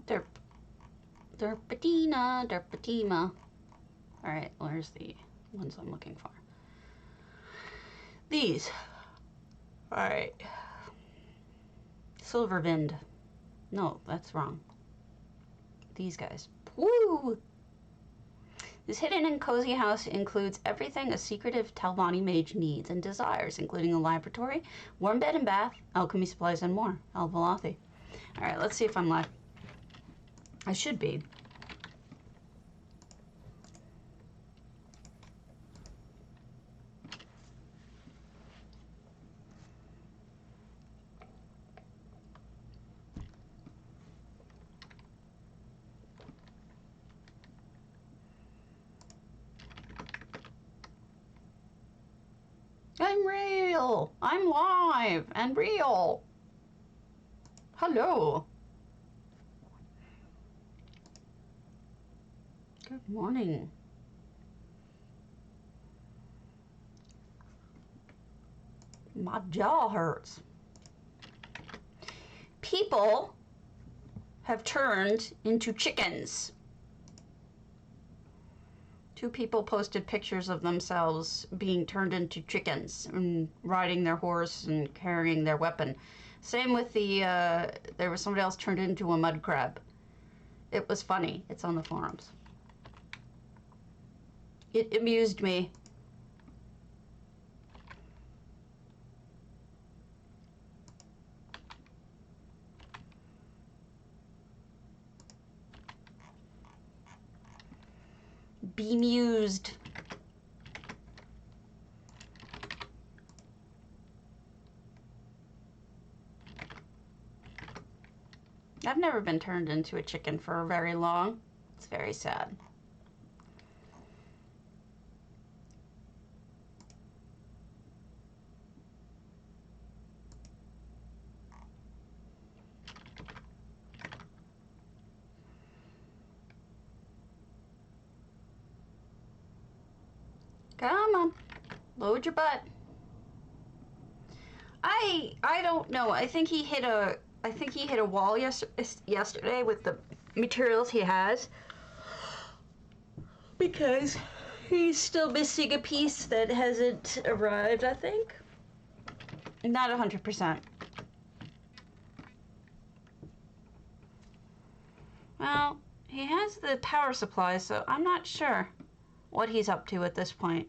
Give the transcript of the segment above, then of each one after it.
Derp. Derpatina, derpatima. Alright, where's the ones I'm looking for? These. Alright. Silvervind. No, that's wrong. These guys. Woo! This hidden and cozy house includes everything a secretive Telvanni mage needs and desires, including a laboratory, warm bed and bath, alchemy supplies, and more. Velothi. Alright, let's see if I'm live. I should be. I'm real! I'm live and real! Hello! Good morning. My jaw hurts. People have turned into chickens. 2 people posted pictures of themselves being turned into chickens and riding their horse and carrying their weapon. Same with the, there was somebody else turned into a mud crab. It was funny. It's on the forums. It amused me. Bemused. I've never been turned into a chicken for very long. It's very sad. Come on, load your butt. I don't know. I think he hit a wall yesterday with the materials he has, because he's still missing a piece that hasn't arrived. I think not 100%. Well, he has the power supply, so I'm not sure what he's up to at this point.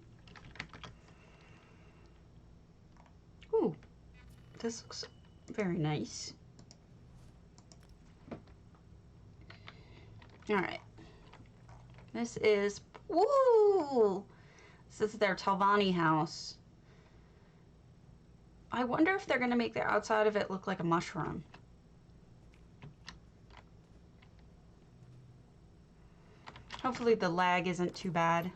Ooh, this looks very nice. Alright. This is, woo! This is their Telvanni house. I wonder if they're going to make the outside of it look like a mushroom. Hopefully the lag isn't too bad.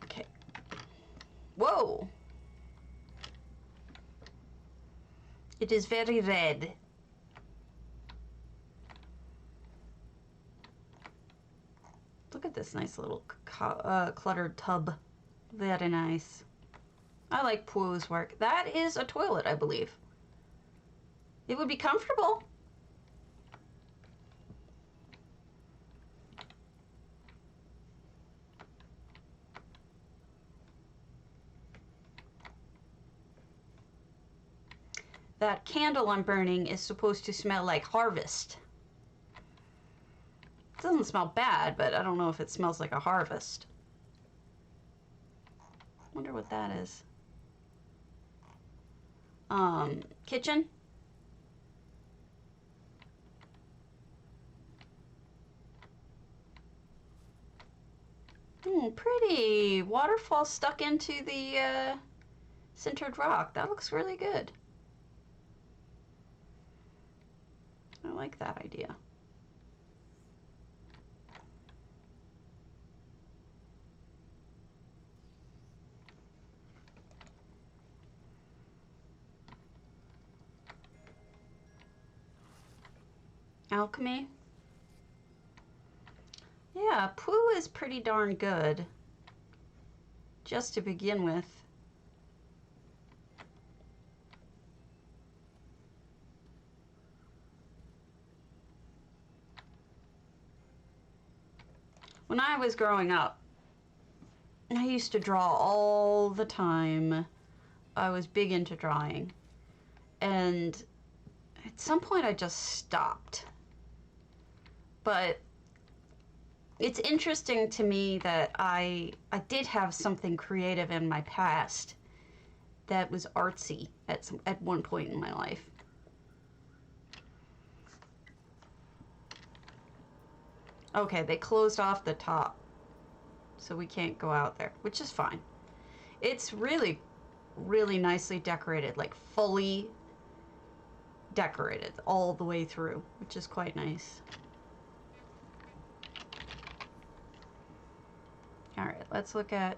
Okay. Whoa! It is very red. Look at this nice little cluttered tub. Very nice. I like Poo's work. That is a toilet, I believe. It would be comfortable. That candle I'm burning is supposed to smell like harvest. It doesn't smell bad, but I don't know if it smells like a harvest. Wonder what that is. Kitchen? Pretty. Waterfall stuck into the sintered rock. That looks really good. I like that idea. Alchemy. Yeah, poo is pretty darn good. Just to begin with. When I was growing up, I used to draw all the time. I was big into drawing. And at some point I just stopped. But it's interesting to me that I did have something creative in my past that was artsy at one point in my life. Okay, they closed off the top, so we can't go out there, which is fine. It's really, really nicely decorated, like fully decorated all the way through, which is quite nice. All right, let's look at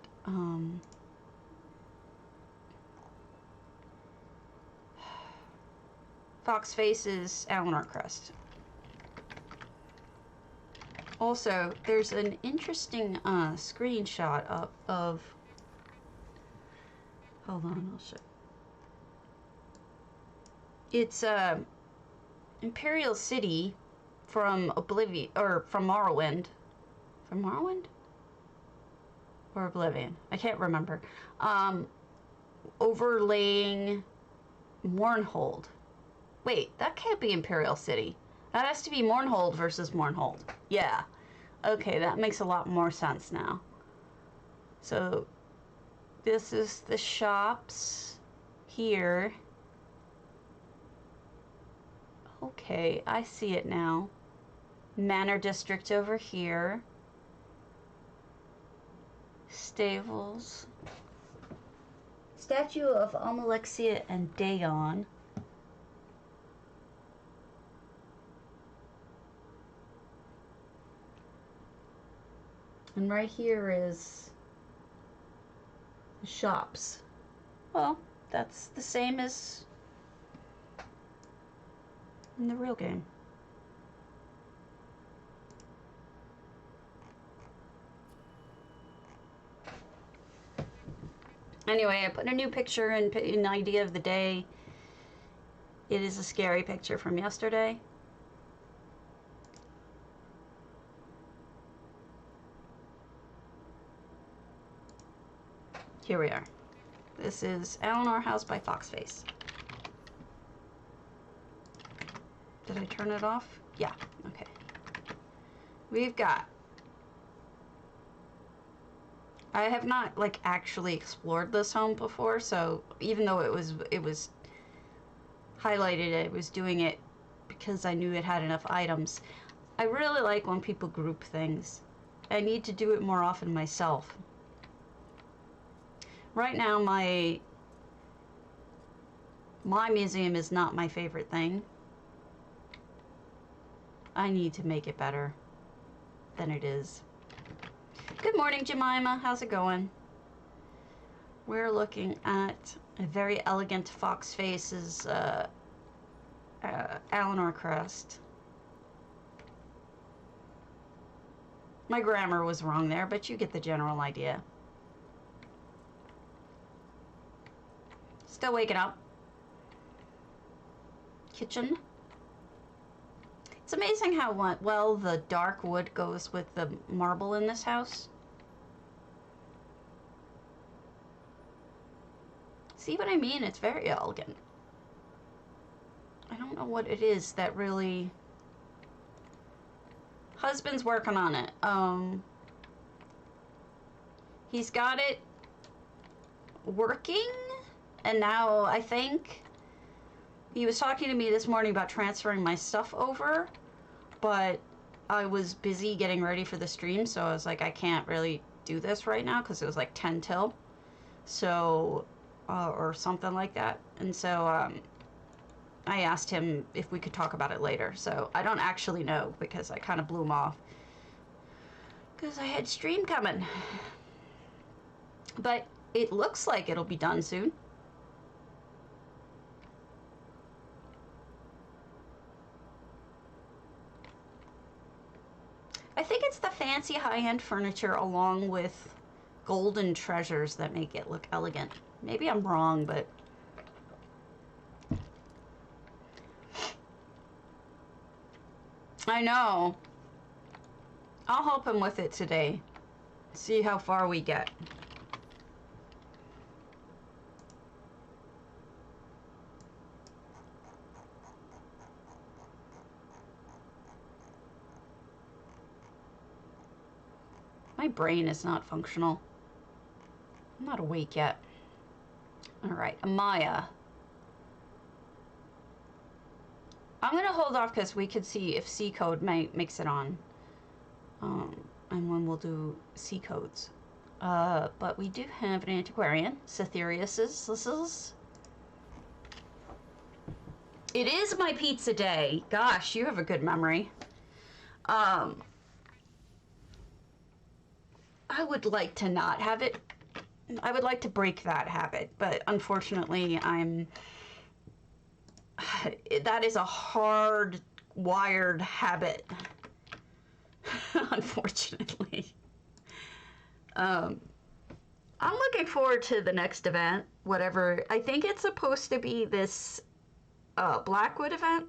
Foxface's Alinor crest. Also, there's an interesting screenshot up of. Hold on, I'll show. It's Imperial City from Oblivion, or from Morrowind. From Morrowind? Or Oblivion? I can't remember. Overlaying Mournhold. Wait, that can't be Imperial City. That has to be Mournhold versus Mournhold. Yeah. Okay, that makes a lot more sense now. So, this is the shops here. Okay, I see it now. Manor District over here. Stables. Statue of Amalexia and Dagon. And right here is the shops. Well, that's the same as in the real game. Anyway, I put a new picture in an idea of the day. It is a scary picture from yesterday. Here we are. This is Alinor House by Foxface. Did I turn it off? Yeah, okay. We've got... I have not, like, actually explored this home before, so even though it was highlighted, I was doing it because I knew it had enough items. I really like when people group things. I need to do it more often myself. Right now, my museum is not my favorite thing. I need to make it better than it is. Good morning, Jemima. How's it going? We're looking at a very elegant Foxface's Alinor crest. My grammar was wrong there, but you get the general idea. Still waking up. Kitchen. It's amazing how well the dark wood goes with the marble in this house. See what I mean? It's very elegant. I don't know what it is that really... Husband's working on it. He's got it working, and now I think he was talking to me this morning about transferring my stuff over, but I was busy getting ready for the stream, so I was like, I can't really do this right now because it was like 10 till, so or something like that. And so I asked him if we could talk about it later. So I don't actually know because I kind of blew him off because I had stream coming. But it looks like it'll be done soon. the fancy high-end furniture along with golden treasures that make it look elegant. Maybe I'm wrong, but... I know. I'll help him with it today. See how far we get. My brain is not functional. I'm not awake yet. All right, Amaya. I'm gonna hold off because we could see if C code makes it on. And when we'll do C codes. But we do have an antiquarian, Cythereus's. It is my pizza day. Gosh, you have a good memory. I would like to not have it. I would like to break that habit, but unfortunately, that is a hard-wired habit. Unfortunately. I'm looking forward to the next event, whatever. I think it's supposed to be this Blackwood event,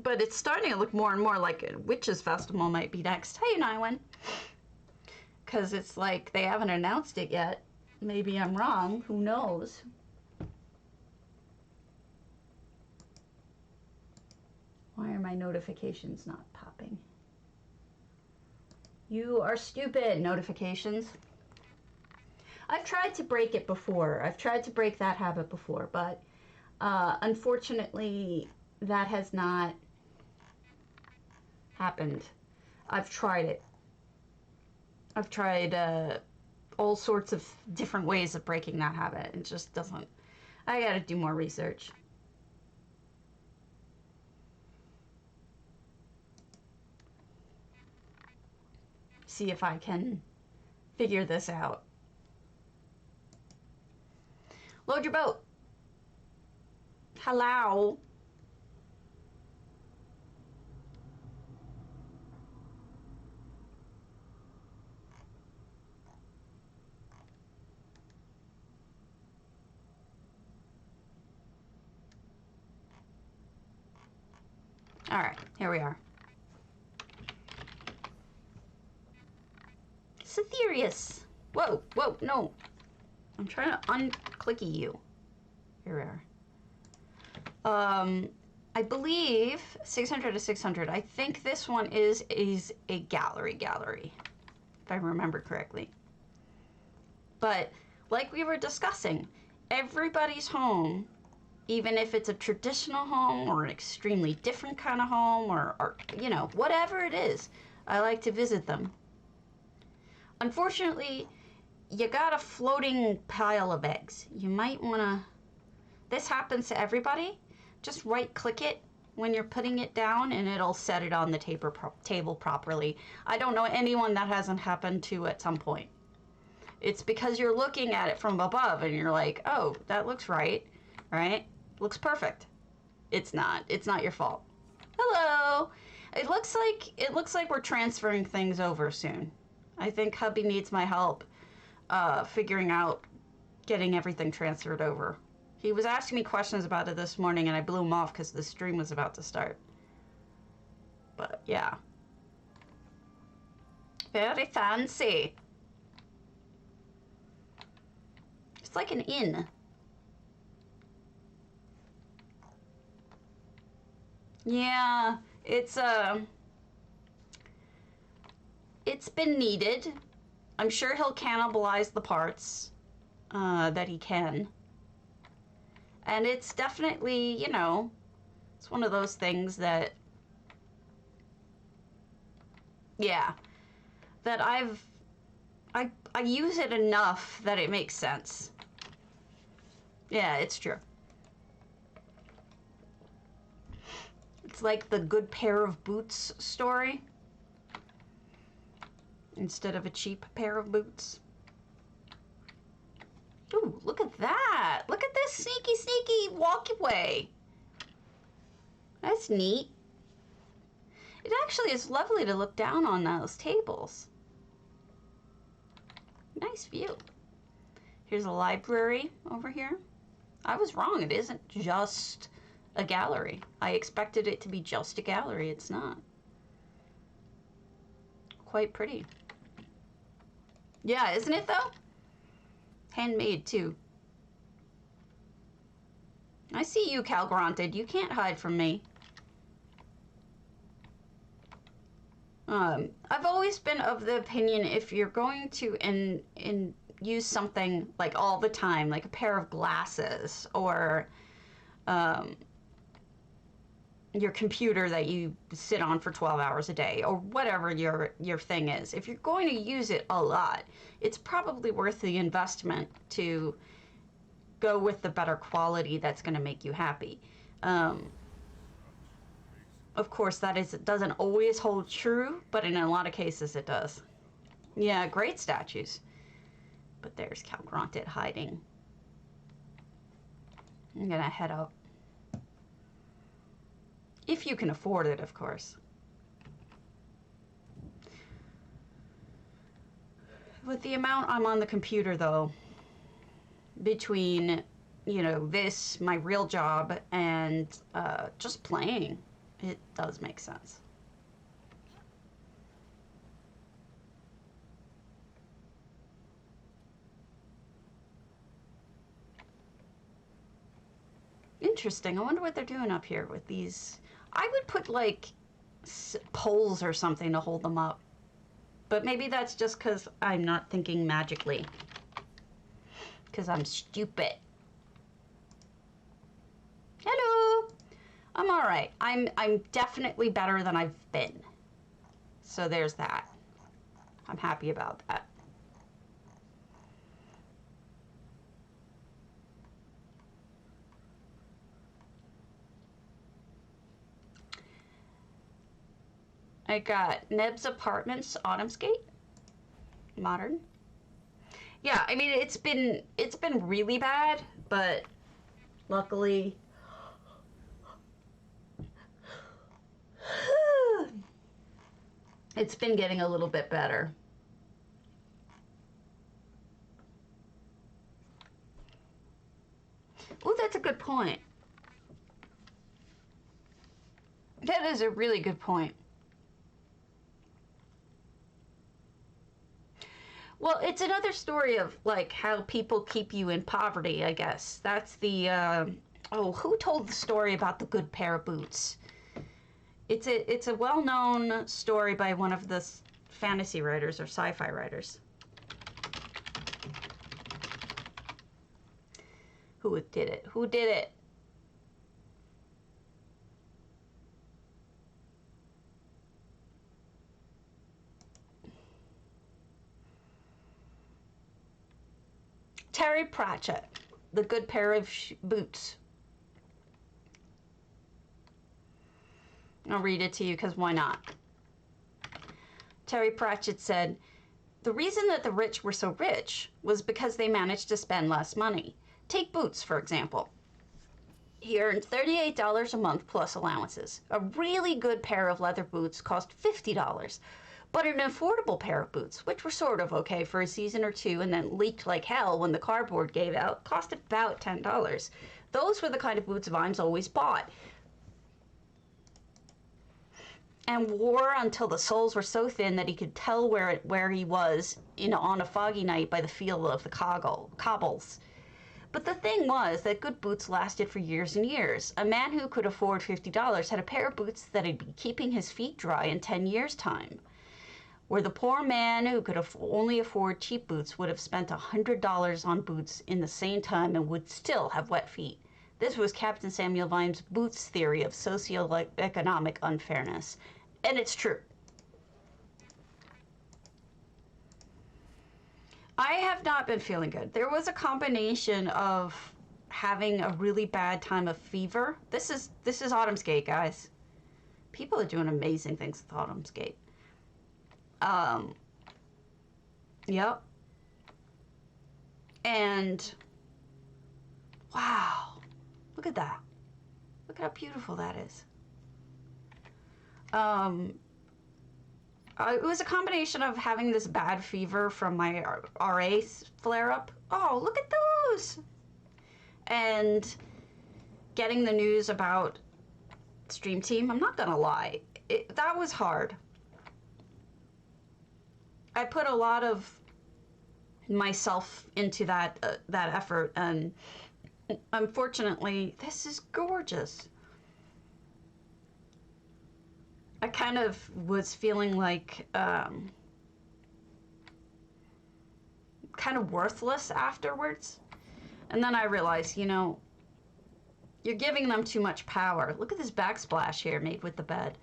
but it's starting to look more and more like a Witches Festival might be next. Hey, Nywin. Because it's like they haven't announced it yet. Maybe I'm wrong. Who knows? Why are my notifications not popping? You are stupid, notifications. I've tried to break it before. I've tried to break that habit before, but unfortunately, that has not happened. I've tried it. I've tried all sorts of different ways of breaking that habit. It just doesn't. I gotta do more research. See if I can figure this out. Load your boat. Hello. All right, here we are. Cythereus. Whoa, whoa, no. I'm trying to unclicky you. Here we are. I believe 600 to 600. I think this one is a gallery, if I remember correctly. But like we were discussing, everybody's home, even if it's a traditional home or an extremely different kind of home or you know, whatever it is, I like to visit them. Unfortunately, you got a floating pile of eggs. You might want to... This happens to everybody. Just right-click it when you're putting it down, and it'll set it on the table properly. I don't know anyone that hasn't happened to at some point. It's because you're looking at it from above, and you're like, oh, that looks right? Looks perfect. It's not. It's not your fault. Hello! It looks like we're transferring things over soon. I think hubby needs my help figuring out getting everything transferred over. He was asking me questions about it this morning and I blew him off because the stream was about to start. But yeah. Very fancy. It's like an inn. Yeah, it's been needed. I'm sure he'll cannibalize the parts that he can. And it's definitely, you know, it's one of those things that, yeah, that I use it enough that it makes sense. Yeah, it's true. It's like the good pair of boots story. Instead of a cheap pair of boots. Ooh, look at that. Look at this sneaky walkway. That's neat. It actually is lovely to look down on those tables. Nice view. Here's a library over here. I was wrong. It isn't just a gallery. I expected it to be just a gallery. It's not. Quite pretty. Yeah, isn't it though? Handmade too. I see you, Calgranted. You can't hide from me. I've always been of the opinion if you're going to use something like all the time, like a pair of glasses or your computer that you sit on for 12 hours a day or whatever your thing is, if you're going to use it a lot, it's probably worth the investment to go with the better quality that's going to make you happy. Of course, it doesn't always hold true, but in a lot of cases it does. Yeah, great statues. But there's Calgranted hiding. I'm gonna head up. If you can afford it, of course. With the amount I'm on the computer, though, between, you know, this, my real job, and just playing, it does make sense. Interesting. I wonder what they're doing up here with these. I would put, like, poles or something to hold them up. But maybe that's just because I'm not thinking magically. Because I'm stupid. Hello! I'm alright. I'm definitely better than I've been. So there's that. I'm happy about that. I got Neb's Apartments, Autumnsgate. Modern. Yeah, I mean it's been really bad, but luckily it's been getting a little bit better. Oh, that's a good point. That is a really good point. Well, it's another story of, like, how people keep you in poverty, I guess. That's the, who told the story about the good pair of boots? It's a well-known story by one of the fantasy writers or sci-fi writers. Who did it? Who did it? Terry Pratchett, The Good Pair of Boots. I'll read it to you because why not? Terry Pratchett said, "The reason that the rich were so rich was because they managed to spend less money. Take boots, for example. He earned $38 a month plus allowances. A really good pair of leather boots cost $50. But an affordable pair of boots, which were sort of okay for a season or two and then leaked like hell when the cardboard gave out, cost about $10. Those were the kind of boots Vimes always bought and wore until the soles were so thin that he could tell where he was on a foggy night by the feel of the cobbles. But the thing was that good boots lasted for years and years. A man who could afford $50 had a pair of boots that would be keeping his feet dry in 10 years' time. Where the poor man who could only afford cheap boots would have spent $100 on boots in the same time and would still have wet feet. This was Captain Samuel Vimes' boots theory of socioeconomic unfairness. And it's true. I have not been feeling good. There was a combination of having a really bad time of fever. This is Autumnsgate, guys. People are doing amazing things with Autumnsgate. Yep. And wow, look at that. Look at how beautiful that is. It was a combination of having this bad fever from my RA flare-up. Oh, look at those! And getting the news about Stream Team. I'm not gonna lie, that was hard. I put a lot of myself into that effort, and unfortunately, this is gorgeous. I kind of was feeling like kind of worthless afterwards. And then I realized, you know, you're giving them too much power. Look at this backsplash here made with the bed.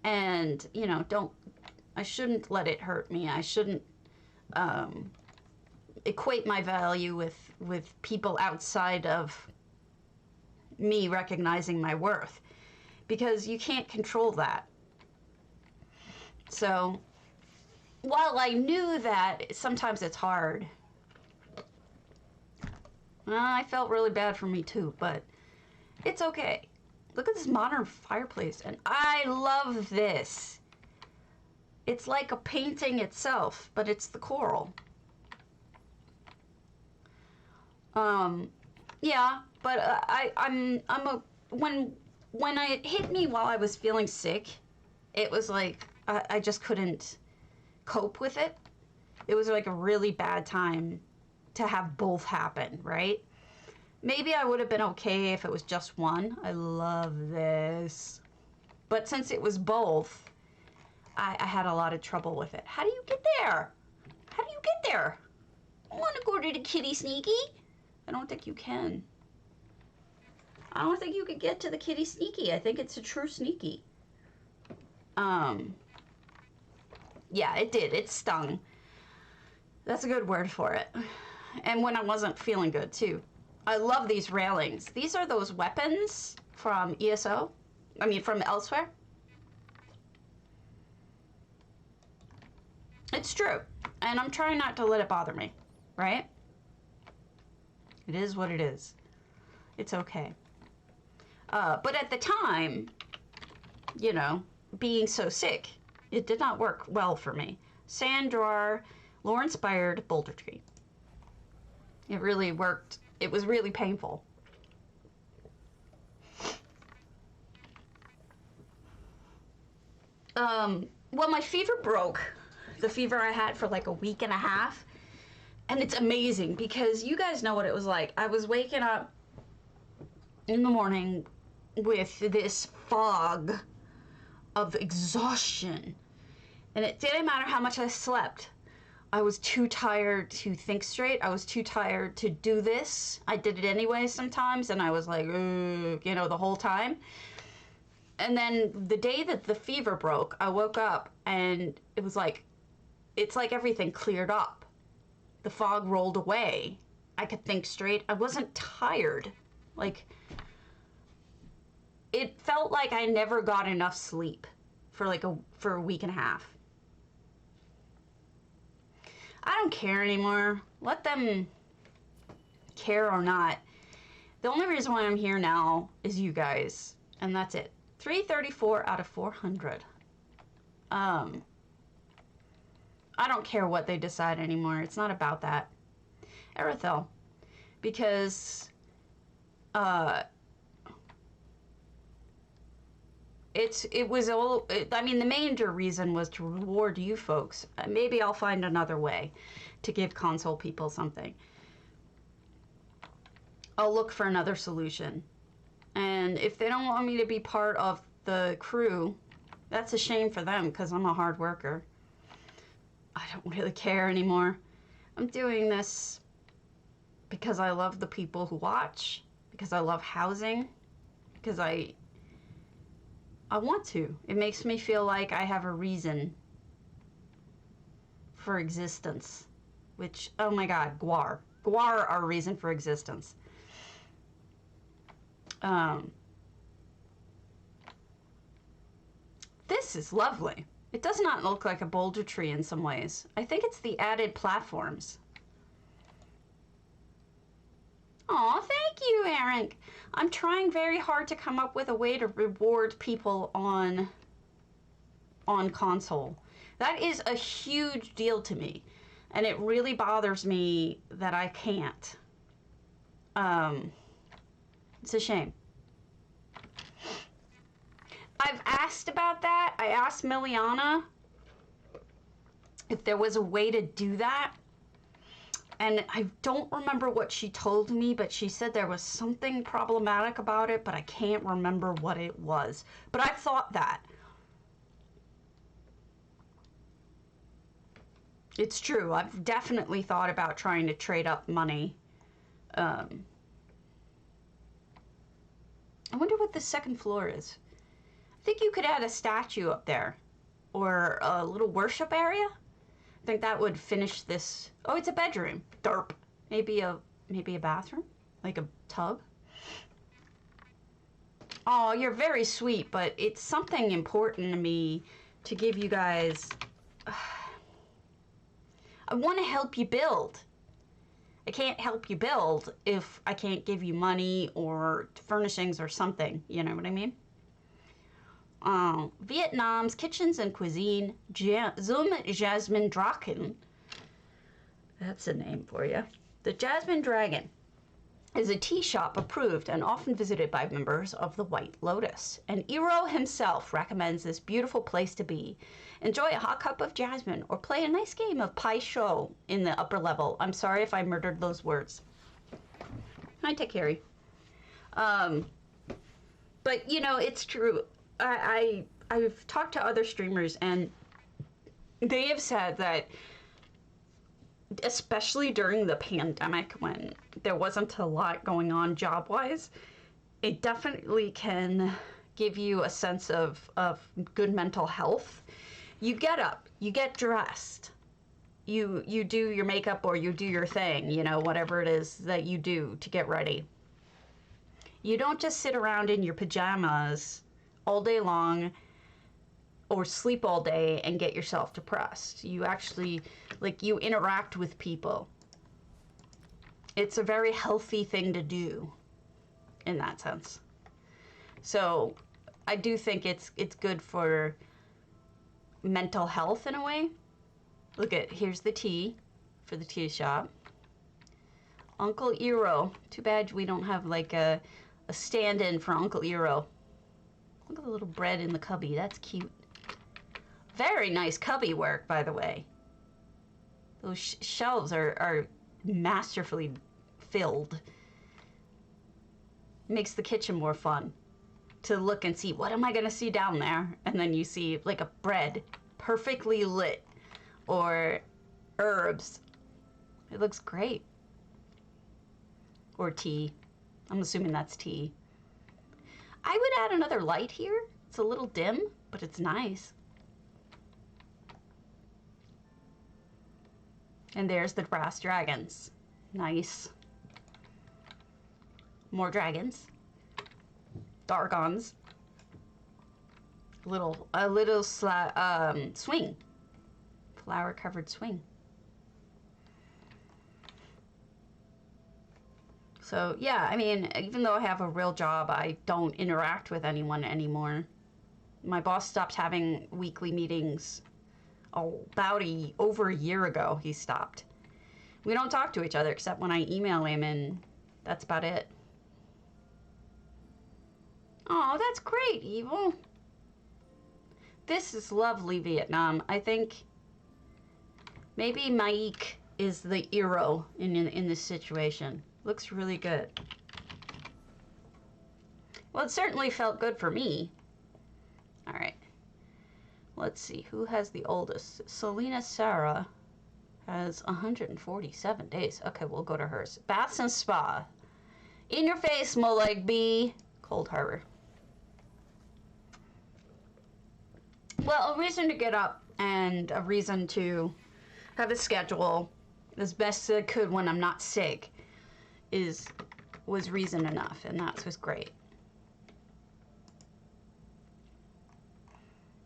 And, you know, I shouldn't let it hurt me. I shouldn't equate my value with people outside of me recognizing my worth, because you can't control that. So while I knew that sometimes it's hard, I felt really bad for me too, but it's okay. Look at this modern fireplace, and I love this. It's like a painting itself, but it's the coral. Yeah, but when it hit me while I was feeling sick, it was like I just couldn't cope with it. It was like a really bad time to have both happen, right? Maybe I would have been okay if it was just one. I love this. But since it was both, I had a lot of trouble with it. How do you get there? How do you get there? I want to go to the kitty sneaky. I don't think you can. I don't think you could get to the kitty sneaky. I think it's a true sneaky. Yeah, it did. It stung. That's a good word for it. And when I wasn't feeling good, too. I love these railings. These are those weapons from ESO. I mean, from elsewhere. It's true. And I'm trying not to let it bother me, right? It is what it is. It's okay. But at the time, you know, being so sick, it did not work well for me. Sand drawer, lore-inspired bouldertree. It really worked. It was really painful. Well, my fever broke. The fever I had for like a week and a half. And it's amazing because you guys know what it was like. I was waking up in the morning with this fog of exhaustion. And it didn't matter how much I slept. I was too tired to think straight. I was too tired to do this. I did it anyway sometimes, and I was like, you know, the whole time. And then the day that the fever broke, I woke up and it was like, it's like everything cleared up. The fog rolled away. I could think straight. I wasn't tired. Like, it felt like I never got enough sleep for a week and a half. I don't care anymore. Let them care or not. The only reason why I'm here now is you guys, and that's it. 334 out of 400. I don't care what they decide anymore. It's not about that. Earthtear. Because, I mean, the major reason was to reward you folks. Maybe I'll find another way to give console people something. I'll look for another solution. And if they don't want me to be part of the crew, that's a shame for them because I'm a hard worker. I don't really care anymore. I'm doing this because I love the people who watch, because I love housing, because I want to. It makes me feel like I have a reason for existence. Which, oh my god, Gwar. Gwar are a reason for existence. This is lovely. It does not look like a boulder tree in some ways. I think it's the added platforms. Aw, thank you, Eric. I'm trying very hard to come up with a way to reward people on on console. That is a huge deal to me, and it really bothers me that I can't. It's a shame. I've asked about that. I asked Miliana if there was a way to do that, and I don't remember what she told me, but she said there was something problematic about it, but I can't remember what it was. But I thought that. It's true. I've definitely thought about trying to trade up money. I wonder what the second floor is. I think you could add a statue up there, or a little worship area. I think that would finish this. Oh, it's a bedroom. Derp. Maybe a bathroom, like a tub. Oh, you're very sweet, but it's something important to me to give you guys. I want to help you build. I can't help you build if I can't give you money or furnishings or something. You know what I mean? Vietnam's kitchens and cuisine, Zum Jasmine Dragon. That's a name for you. The Jasmine Dragon is a tea shop approved and often visited by members of the White Lotus. And ESO himself recommends this beautiful place to be. Enjoy a hot cup of jasmine or play a nice game of Pai Sho in the upper level. I'm sorry if I murdered those words. Hi, Tech Harry. But you know, it's true. I've talked to other streamers and they have said that, especially during the pandemic when there wasn't a lot going on job-wise, it definitely can give you a sense of good mental health. You get up, you get dressed, you do your makeup or you do your thing, you know, whatever it is that you do to get ready. You don't just sit around in your pajamas all day long or sleep all day and get yourself depressed. You actually, like, you interact with people. It's a very healthy thing to do in that sense. So I do think it's good for mental health in a way. Look at, here's the tea for the tea shop. Uncle ESO. Too bad we don't have like a stand-in for Uncle ESO. Look at the little bread in the cubby. That's cute. Very nice cubby work, by the way. Those shelves are masterfully filled. Makes the kitchen more fun to look and see, what am I going to see down there? And then you see like a bread perfectly lit or herbs. It looks great. Or tea. I'm assuming that's tea. I would add another light here. It's a little dim, but it's nice. And there's the brass dragons. Nice. More dragons. Dargons. A little swing. Flower-covered swing. So, yeah, I mean, even though I have a real job, I don't interact with anyone anymore. My boss stopped having weekly meetings about over a year ago. He stopped. We don't talk to each other except when I email him, and that's about it. Oh, that's great, Evil. This is lovely, Vietnam. I think maybe Maik is the hero in this situation. Looks really good. Well, it certainly felt good for me. All right. Let's see. Who has the oldest? Selena Sarah has 147 days. Okay, we'll go to hers. Baths and Spa. In your face, Molag B. Coldharbour. Well, a reason to get up and a reason to have a schedule as best as I could when I'm not sick was reason enough, and that was great.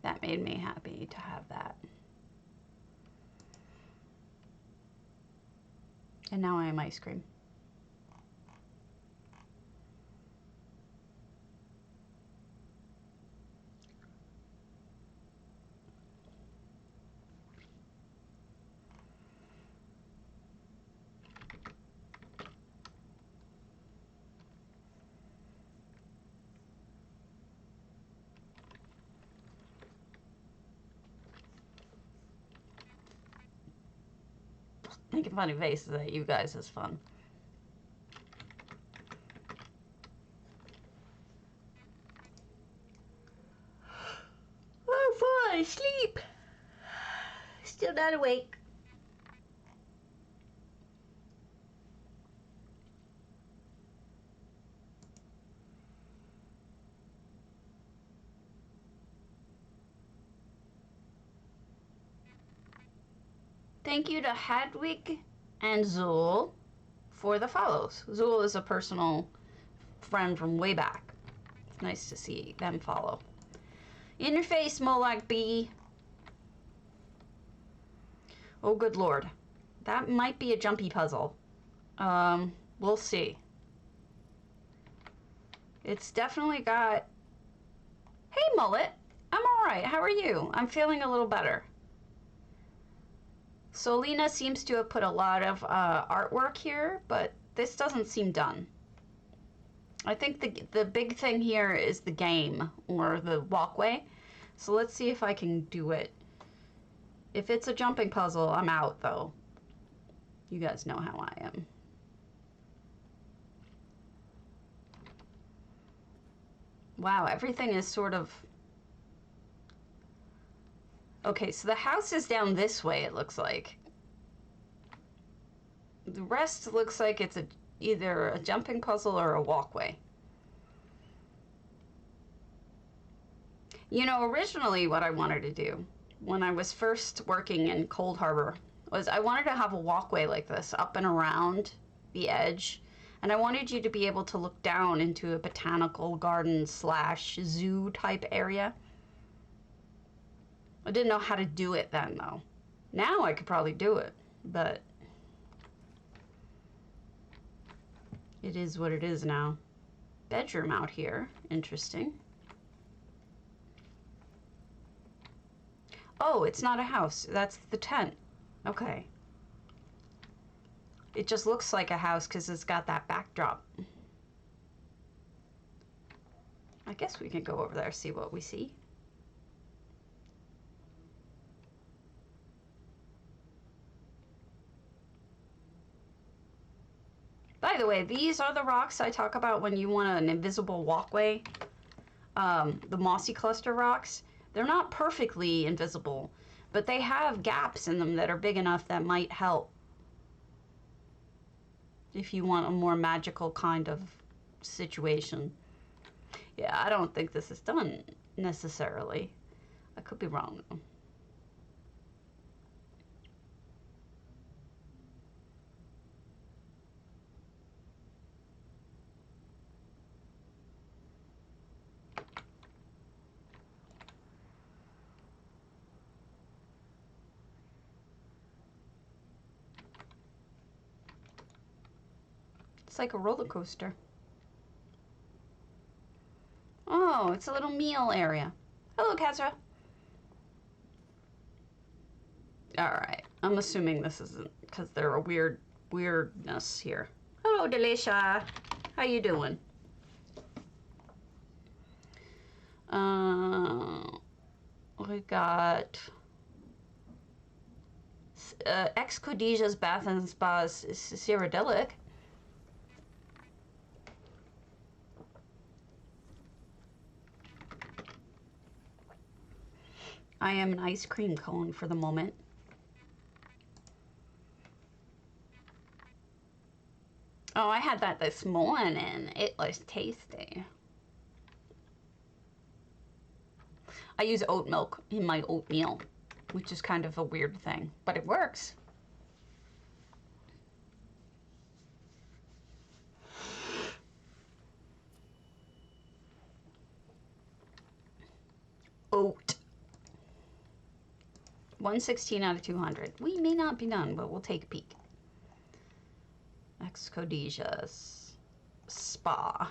That made me happy to have that. And now I am ice cream. making funny faces at you guys is fun. I'm falling asleep. Still not awake. Thank you to Hadwig and Zool for the follows. Zool is a personal friend from way back. It's nice to see them follow. In your face, Molag B. Oh, good lord. That might be a jumpy puzzle. We'll see. It's definitely got... Hey, Mullet. I'm alright. How are you? I'm feeling a little better. Solina seems to have put a lot of artwork here, but this doesn't seem done. I think the big thing here is the game, or the walkway. So let's see if I can do it. If it's a jumping puzzle, I'm out, though. You guys know how I am. Wow, everything is sort of... Okay, so the house is down this way, it looks like. The rest looks like it's either a jumping puzzle or a walkway. You know, originally what I wanted to do when I was first working in Coldharbour was I wanted to have a walkway like this up and around the edge, and I wanted you to be able to look down into a botanical garden / zoo type area. I didn't know how to do it then, though. Now I could probably do it, but it is what it is now. Bedroom out here. Interesting. Oh, it's not a house. That's the tent. Okay. It just looks like a house because it's got that backdrop. I guess we can go over there, see what we see. By the way, these are the rocks I talk about when you want an invisible walkway. The mossy cluster rocks. They're not perfectly invisible, but they have gaps in them that are big enough that might help if you want a more magical kind of situation. Yeah, I don't think this is done necessarily. I could be wrong, though. It's like a roller coaster. Oh, it's a little meal area. Hello, Kazra. Alright, I'm assuming this isn't because there are weirdness here. Hello, Delisha. How you doing? We got ex-Khadijah's Bath and Spa's Cyrodiilic. I am an ice cream cone for the moment. Oh, I had that this morning. It was tasty. I use oat milk in my oatmeal, which is kind of a weird thing, but it works. Oat. 116 out of 200. We may not be done, but we'll take a peek. Ex-Khadijah's Spa.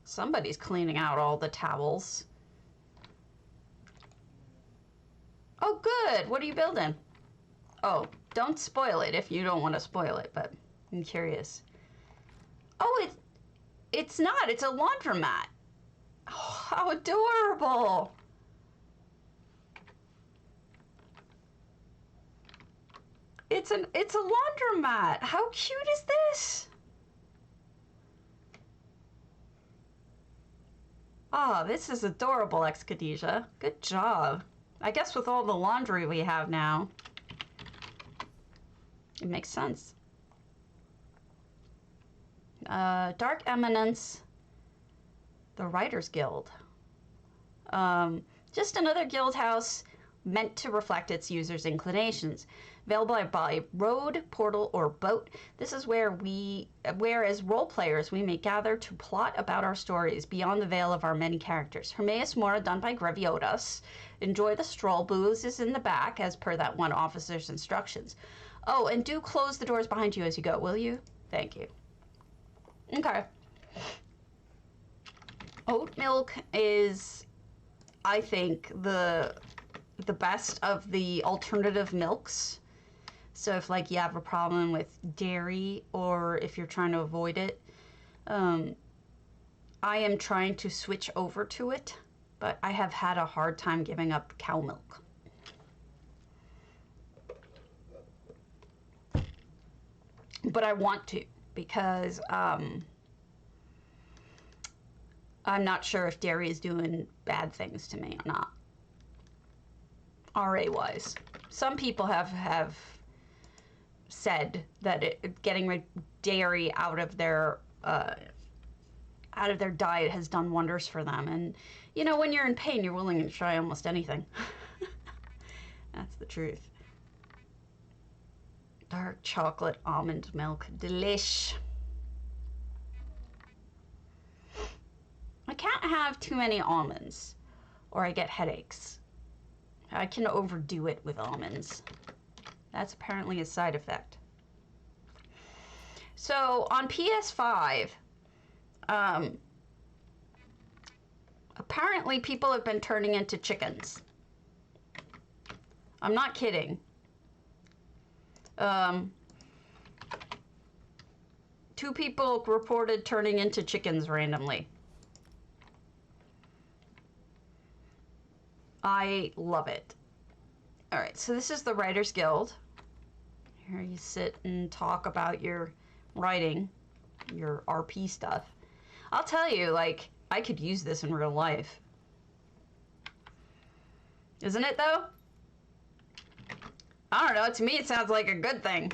Somebody's cleaning out all the towels. Oh, good. What are you building? Oh, don't spoil it if you don't want to spoil it, but I'm curious. Oh, it's not. It's a laundromat. Oh, how adorable. It's a laundromat. How cute is this? Oh, this is adorable, Excadesia. Good job. I guess with all the laundry we have now, it makes sense. Dark Eminence, the Writers Guild. Just another guild house meant to reflect its users' inclinations. Available by road, portal, or boat. This is where as role players, we may gather to plot about our stories beyond the veil of our many characters. Hermaeus Mora, done by Greviotas. Enjoy the stroll. Booze is in the back, as per that one officer's instructions. Oh, and do close the doors behind you as you go, will you? Thank you. Okay. Oat milk is, I think, the best of the alternative milks. So if like you have a problem with dairy or if you're trying to avoid it, I am trying to switch over to it, but I have had a hard time giving up cow milk. But I want to because I'm not sure if dairy is doing bad things to me or not. RA-wise. Some people have said that getting dairy out of their diet has done wonders for them. And, you know, when you're in pain, you're willing to try almost anything. That's the truth. Dark chocolate almond milk. Delish. I can't have too many almonds or I get headaches. I can overdo it with almonds. That's apparently a side effect. So on PS5, apparently people have been turning into chickens. I'm not kidding. Two people reported turning into chickens randomly. I love it. All right, so this is the Writers Guild. Here you sit and talk about your writing, your RP stuff. I'll tell you, like, I could use this in real life. Isn't it, though? I don't know, to me it sounds like a good thing.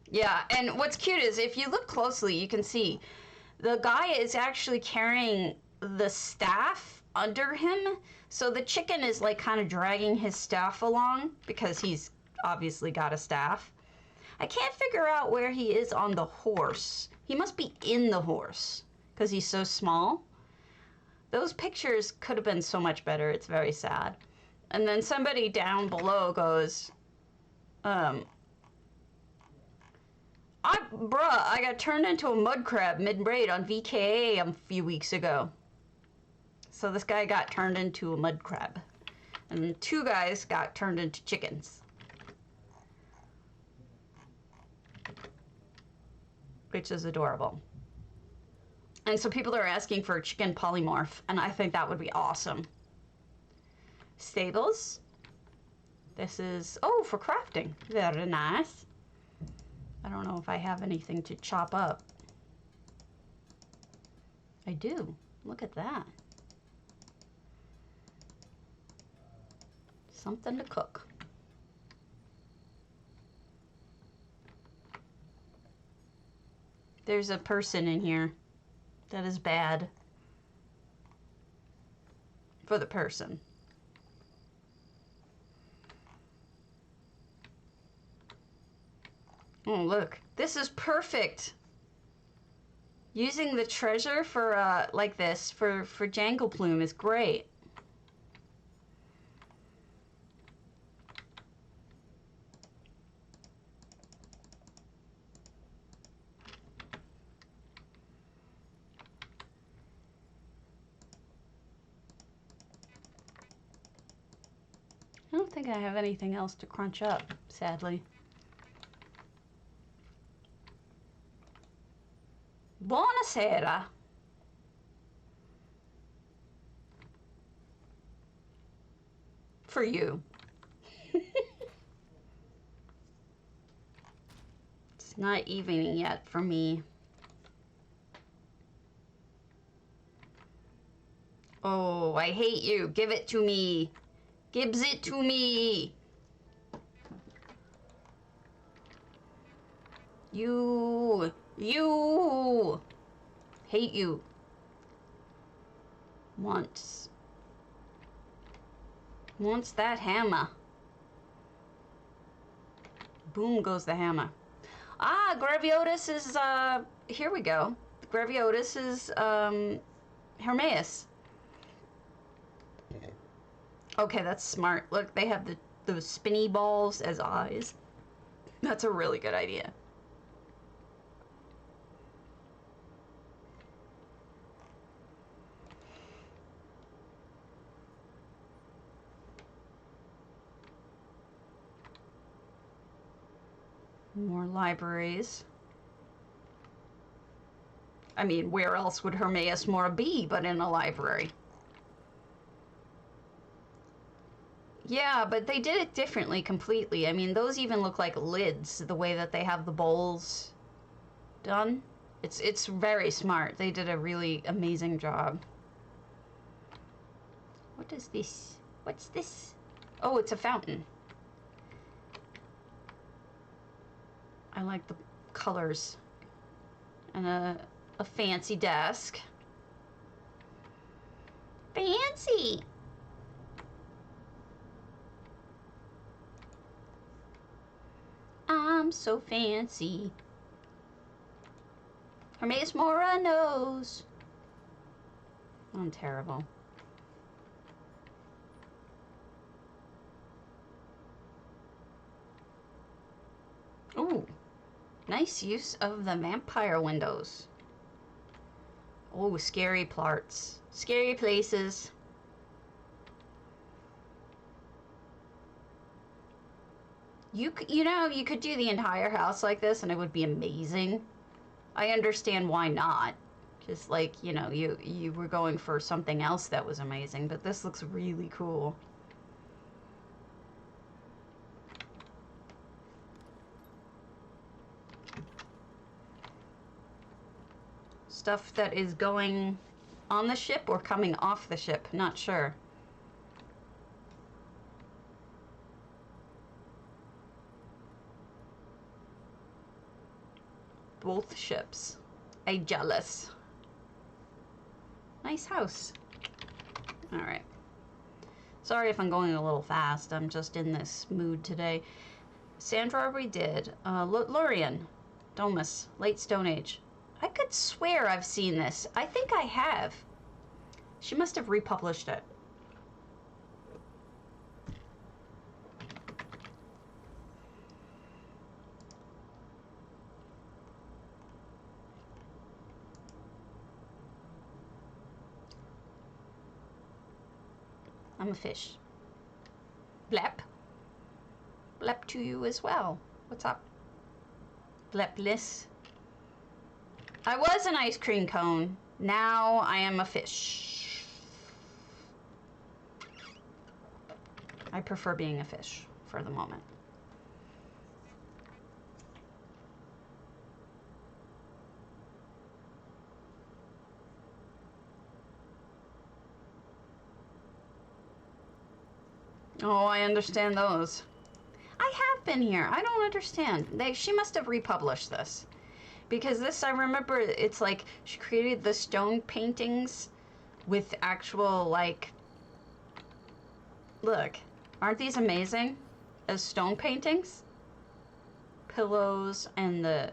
Yeah, and what's cute is if you look closely, you can see the guy is actually carrying the staff under him, so the chicken is like kind of dragging his staff along because he's obviously got a staff. I can't figure out where he is on the horse. He must be in the horse because he's so small. Those pictures could have been so much better. It's very sad. And then somebody down below goes, I got turned into a mud crab mid-raid on VKA a few weeks ago. So this guy got turned into a mud crab. And two guys got turned into chickens. Which is adorable. And so people are asking for a chicken polymorph, and I think that would be awesome. Stables. This is, oh, for crafting. Very nice. I don't know if I have anything to chop up. I do. Look at that. Something to cook. There's a person in here. That is bad. For the person. Oh, look. This is perfect. Using the treasure for, like this, for Jangle Plume is great. I don't think I have anything else to crunch up, sadly. Buonasera. For you. It's not evening yet for me. Oh, I hate you. Give it to me. Gives it to me. You. Hate you. Wants that hammer. Boom goes the hammer. Ah, Graviotus is, here we go. Graviotus is, Hermaeus. Okay, that's smart. Look, they have those spinny balls as eyes. That's a really good idea. More libraries. I mean, where else would Hermaeus Mora be but in a library? Yeah, but they did it differently completely. I mean, those even look like lids, the way that they have the bowls done. It's very smart. They did a really amazing job. What is this? What's this? Oh, it's a fountain. I like the colors. And a fancy desk. Fancy! I'm so fancy. Hermaeus Mora knows. I'm terrible. Ooh. Nice use of the vampire windows. Oh, scary parts. Scary places. You know, you could do the entire house like this and it would be amazing. I understand why not. Just like, you know, you were going for something else that was amazing, but this looks really cool. Stuff that is going on the ship or coming off the ship, not sure. Both ships. I jealous. Nice house. All right. Sorry if I'm going a little fast. I'm just in this mood today. Sandra we did. Lurian. Domus. Late Stone Age. I could swear I've seen this. I think I have. She must have republished it. I'm a fish. Blep. Blep to you as well. What's up? Blepless. I was an ice cream cone. Now I am a fish. I prefer being a fish for the moment. Oh, I understand those. I have been here. I don't understand. She must have republished this. Because this, I remember, it's like she created the stone paintings with actual, like, look, aren't these amazing? As stone paintings? Pillows and the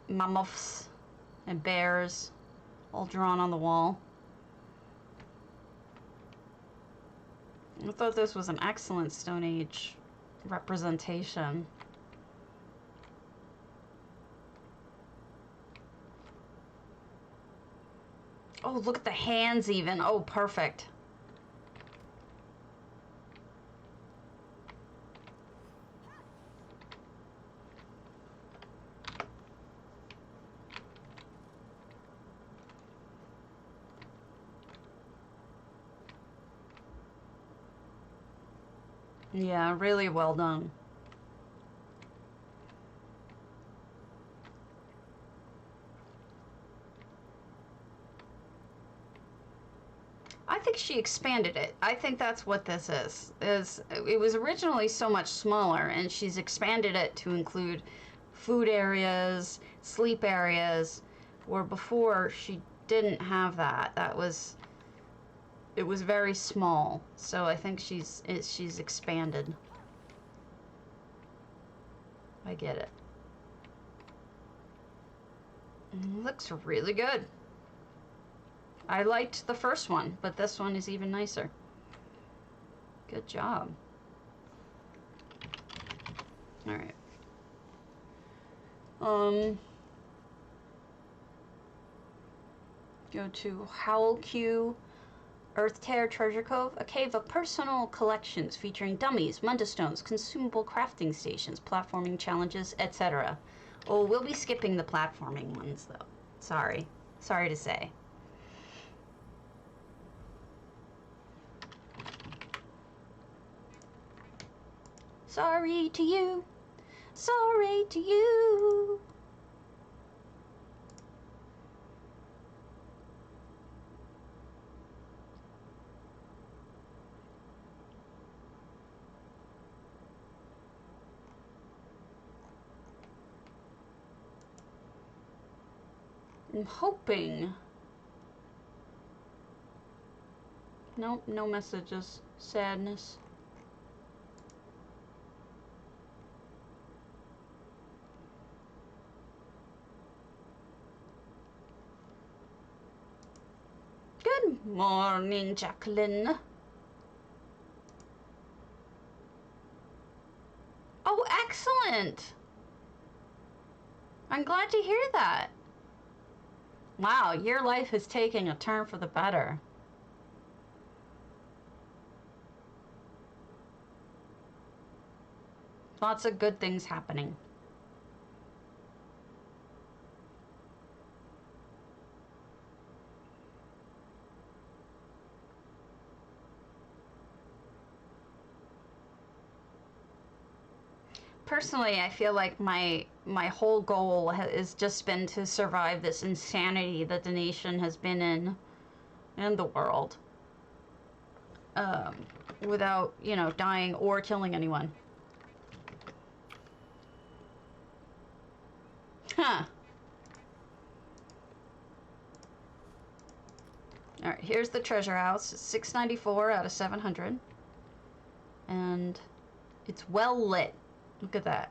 mammoths and bears all drawn on the wall. I thought this was an excellent Stone Age representation. Oh, look at the hands even. Oh, perfect. Yeah, really well done. think she expanded it. I think that's what this is it was originally so much smaller, and she's expanded it to include food areas, sleep areas, where before she didn't have that. It was very small. So I think she's expanded. I get it. It looks really good. I liked the first one, but this one is even nicer. Good job. All right. Go to Howl Q, earthtear Treasure Cove, a cave of personal collections featuring dummies, mundastones, consumable crafting stations, platforming challenges, etc. Oh, we'll be skipping the platforming ones though. Sorry to say. Sorry to you. Sorry to you. I'm hoping. Nope, no messages. Sadness. Good morning, Jacqueline. Oh, excellent. I'm glad to hear that. Wow, your life is taking a turn for the better. Lots of good things happening. Personally, I feel like my whole goal has just been to survive this insanity that the nation has been in, and the world, without, you know, dying or killing anyone. Huh. All right, here's the treasure house. It's 694 out of 700, and it's well lit. Look at that.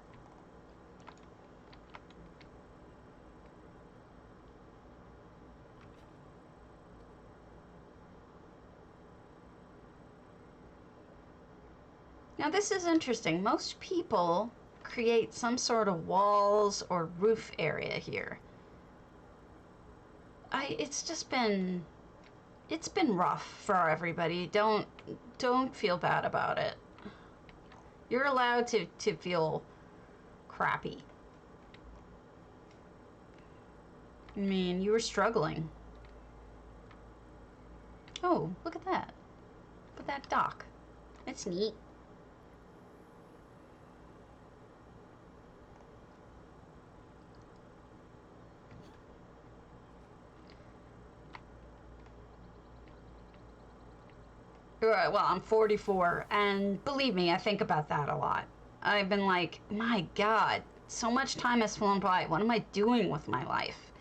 Now this is interesting. Most people create some sort of walls or roof area here. It's been rough for everybody. Don't feel bad about it. You're allowed to feel crappy. I mean, you were struggling. Oh, look at that. Look at that dock. That's neat. Well, I'm 44, and believe me, I think about that a lot. I've been like, my God, so much time has flown by. What am I doing with my life?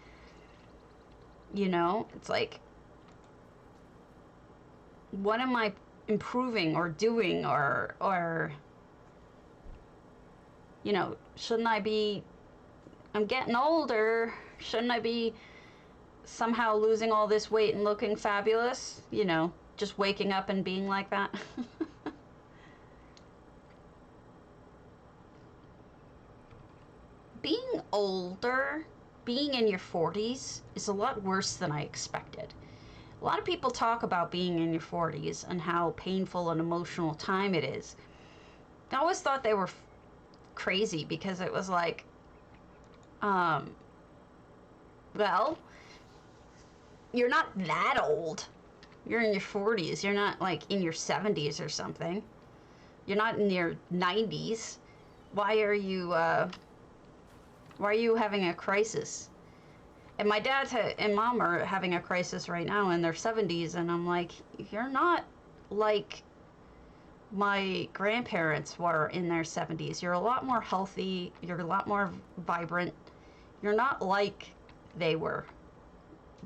You know, it's like, what am I improving or doing or you know, shouldn't I be, I'm getting older, shouldn't I be somehow losing all this weight and looking fabulous? You know, just waking up and being like that. Being older, being in your 40s, is a lot worse than I expected. A lot of people talk about being in your 40s and how painful and emotional time it is. I always thought they were crazy because it was like, well, you're not that old. You're in your 40s. You're not like in your 70s or something. You're not in your 90s. Why are you having a crisis? And my dad and mom are having a crisis right now in their 70s, and I'm like, you're not like my grandparents were in their 70s. You're a lot more healthy. You're a lot more vibrant. You're not like they were.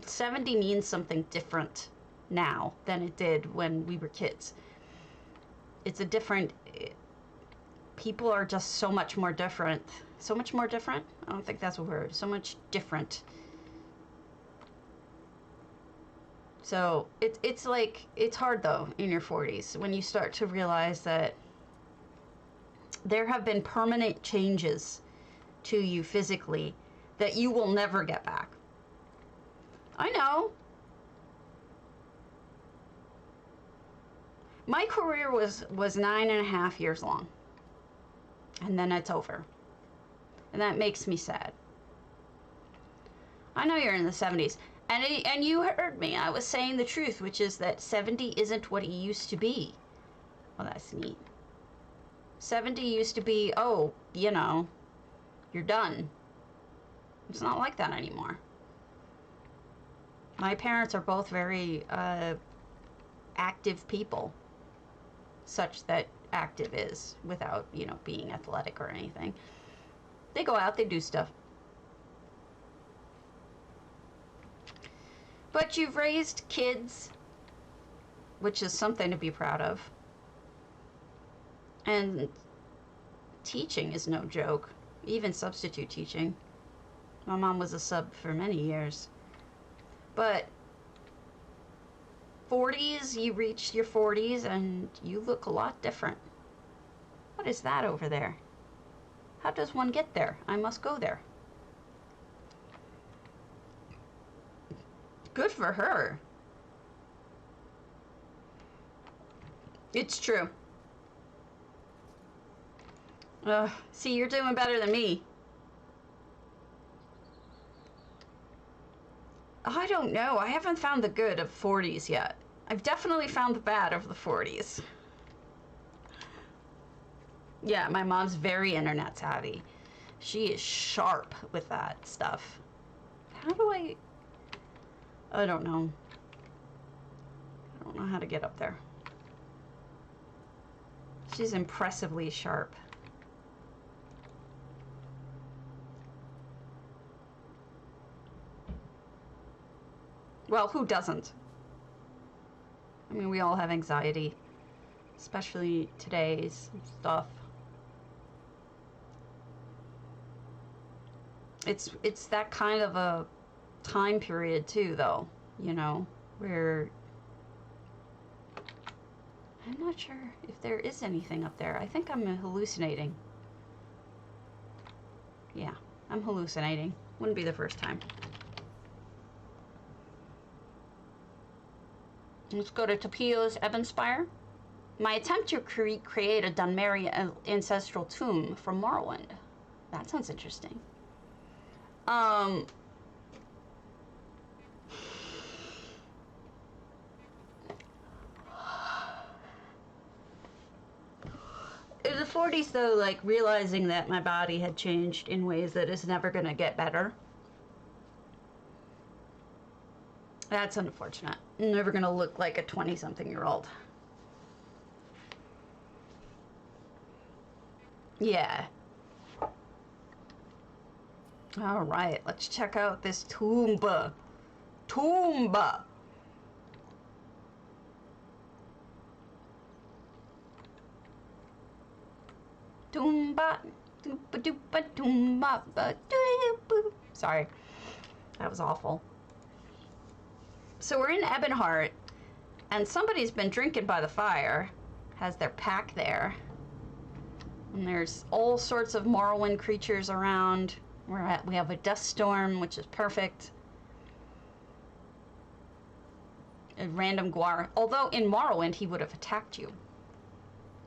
70 means something different now than it did when we were kids. It's a different... People are just so much more different. So much more different? I don't think that's a word. So much different. So it's like, it's hard though in your 40s when you start to realize that there have been permanent changes to you physically that you will never get back. I know. My career was 9.5 years long, and then it's over. And that makes me sad. I know you're in the 70s. And you heard me. I was saying the truth, which is that 70 isn't what it used to be. Well, that's neat. 70 used to be, oh, you know, you're done. It's not like that anymore. My parents are both very active people, such that active is without, you know, being athletic or anything. They go out, they do stuff. But you've raised kids, which is something to be proud of. And teaching is no joke, even substitute teaching. My mom was a sub for many years. But 40s, you reached your 40s and you look a lot different. What is that over there? How does one get there? I must go there. Good for her. It's true. See, you're doing better than me. I don't know. I haven't found the good of 40s yet. I've definitely found the bad of the 40s. Yeah, my mom's very internet savvy. She is sharp with that stuff. How do I don't know. I don't know how to get up there. She's impressively sharp. Well, who doesn't? I mean, we all have anxiety, especially today's stuff. It's that kind of a time period too, though, you know, where I'm not sure if there is anything up there. I think I'm hallucinating. Yeah, I'm hallucinating. Wouldn't be the first time. Let's go to Tapio's Ebonspire. My attempt to create a Dunmeri ancestral tomb from Morrowind. That sounds interesting. In the 40s, though, like, realizing that my body had changed in ways that is never gonna get better. That's unfortunate. I'm never gonna look like a 20-something-year-old. Yeah. All right, let's check out this tomb. Tomb. Toomba, doopa doopa toomba, ba doo. Sorry, that was awful. So we're in Ebonheart, and somebody's been drinking by the fire, has their pack there, and there's all sorts of Morrowind creatures around. We have a dust storm, which is perfect. A random Gwar. Although in Morrowind, he would have attacked you.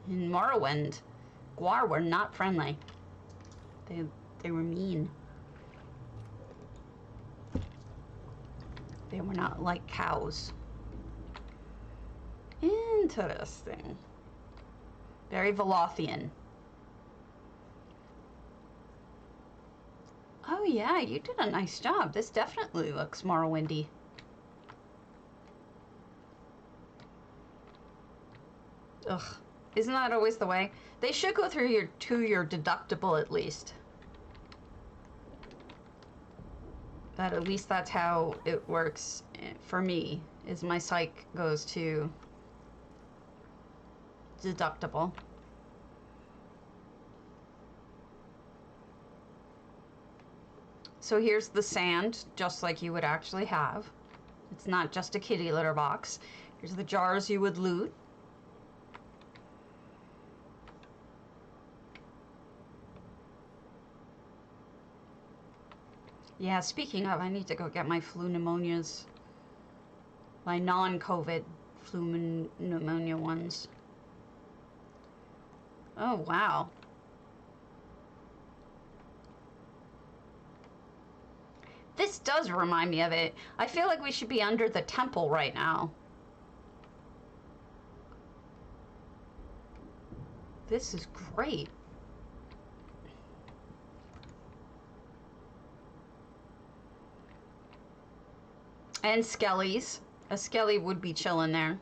In Morrowind, Gwar were not friendly. They were mean. They were not like cows. Interesting. Very Velothian. Oh yeah, you did a nice job. This definitely looks Morrowindy. Ugh. Isn't that always the way? They should go through your deductible at least. But at least that's how it works for me, is my psych goes to deductible. So here's the sand, just like you would actually have. It's not just a kitty litter box. Here's the jars you would loot. Yeah, speaking of, I need to go get my flu pneumonias. My non-COVID flu pneumonia ones. Oh, wow. This does remind me of it. I feel like we should be under the temple right now. This is great. And skellies. A skelly would be chilling there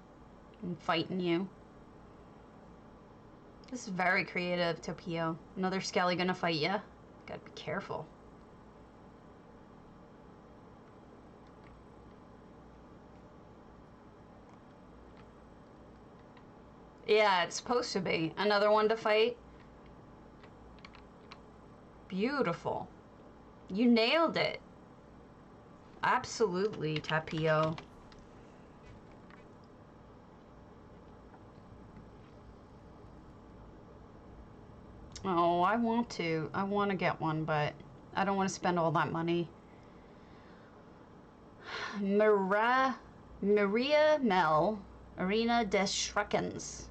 and fighting you. This is very creative, Topio. Another skelly gonna fight you? Gotta be careful. Yeah, it's supposed to be. Another one to fight. Beautiful. You nailed it. Absolutely, Tapio. Oh, I want to. I want to get one, but I don't want to spend all that money. Maria Mel, Arena des Schreckens.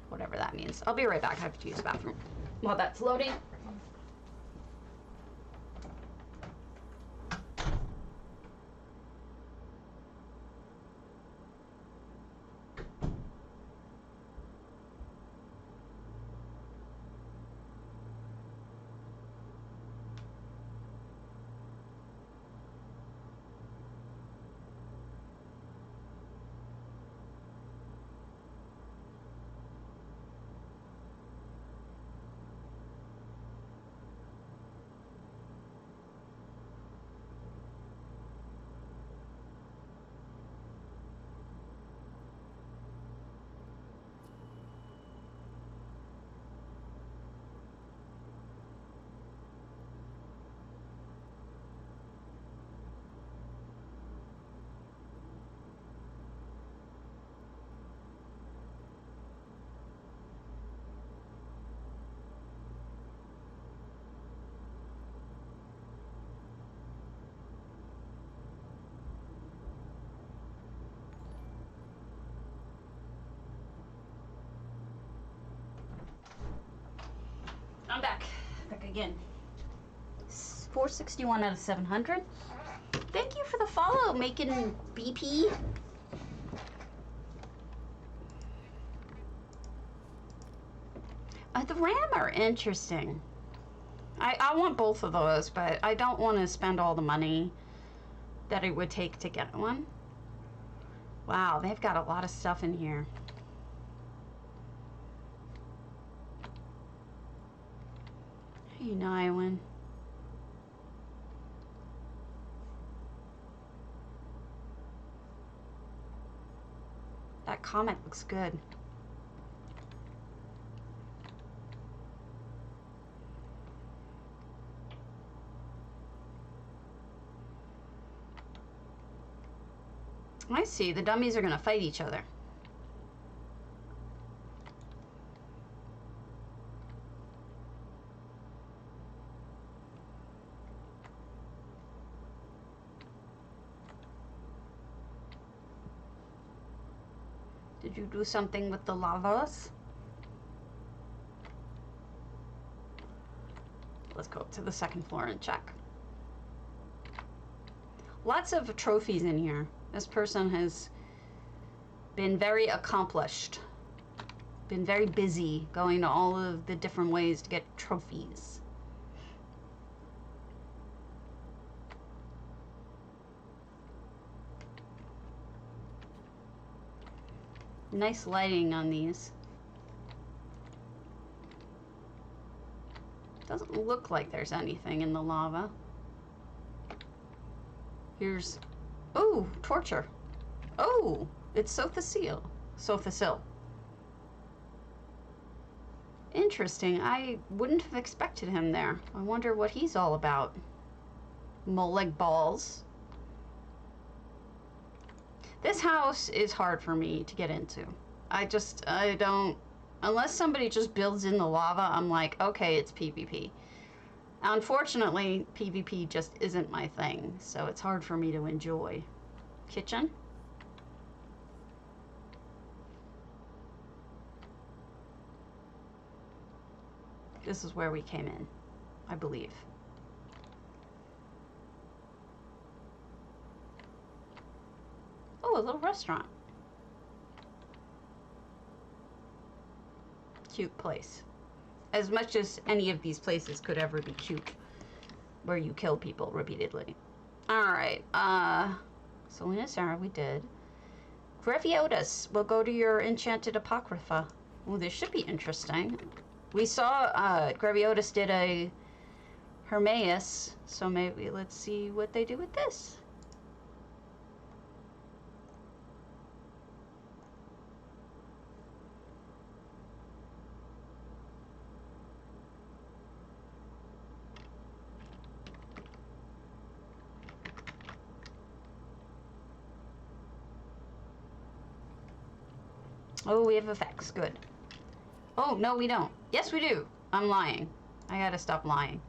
Whatever that means. I'll be right back. I have to use the bathroom while that's loading. I'm back again. 461 out of 700. Thank you for the follow, making BP. The RAM are interesting. I want both of those, but I don't want to spend all the money that it would take to get one. Wow, they've got a lot of stuff in here. Hey, Nywin. That comet looks good. I see, the dummies are gonna fight each other. Did you do something with the lavas? Let's go up to the second floor and check. Lots of trophies in here. This person has been very accomplished, been very busy going to all of the different ways to get trophies. Nice lighting on these. Doesn't look like there's anything in the lava. Here's... Oh, torture. Oh, it's Sothasil. Sothasil. Interesting. I wouldn't have expected him there. I wonder what he's all about. Molag balls. This house is hard for me to get into. I don't... Unless somebody just builds in the lava, I'm like, okay, it's PvP. Unfortunately, PvP just isn't my thing, so it's hard for me to enjoy. Kitchen? This is where we came in, I believe. Oh, a little restaurant. Cute place. As much as any of these places could ever be cute, where you kill people repeatedly. Alright, Selena Sarah, we did. Greviotus, we'll go to your enchanted Apocrypha. Oh, this should be interesting. We saw Greviotus did a Hermaeus, so maybe let's see what they do with this. Oh, we have effects. Good. Oh, no, we don't. Yes, we do. I'm lying. I gotta stop lying.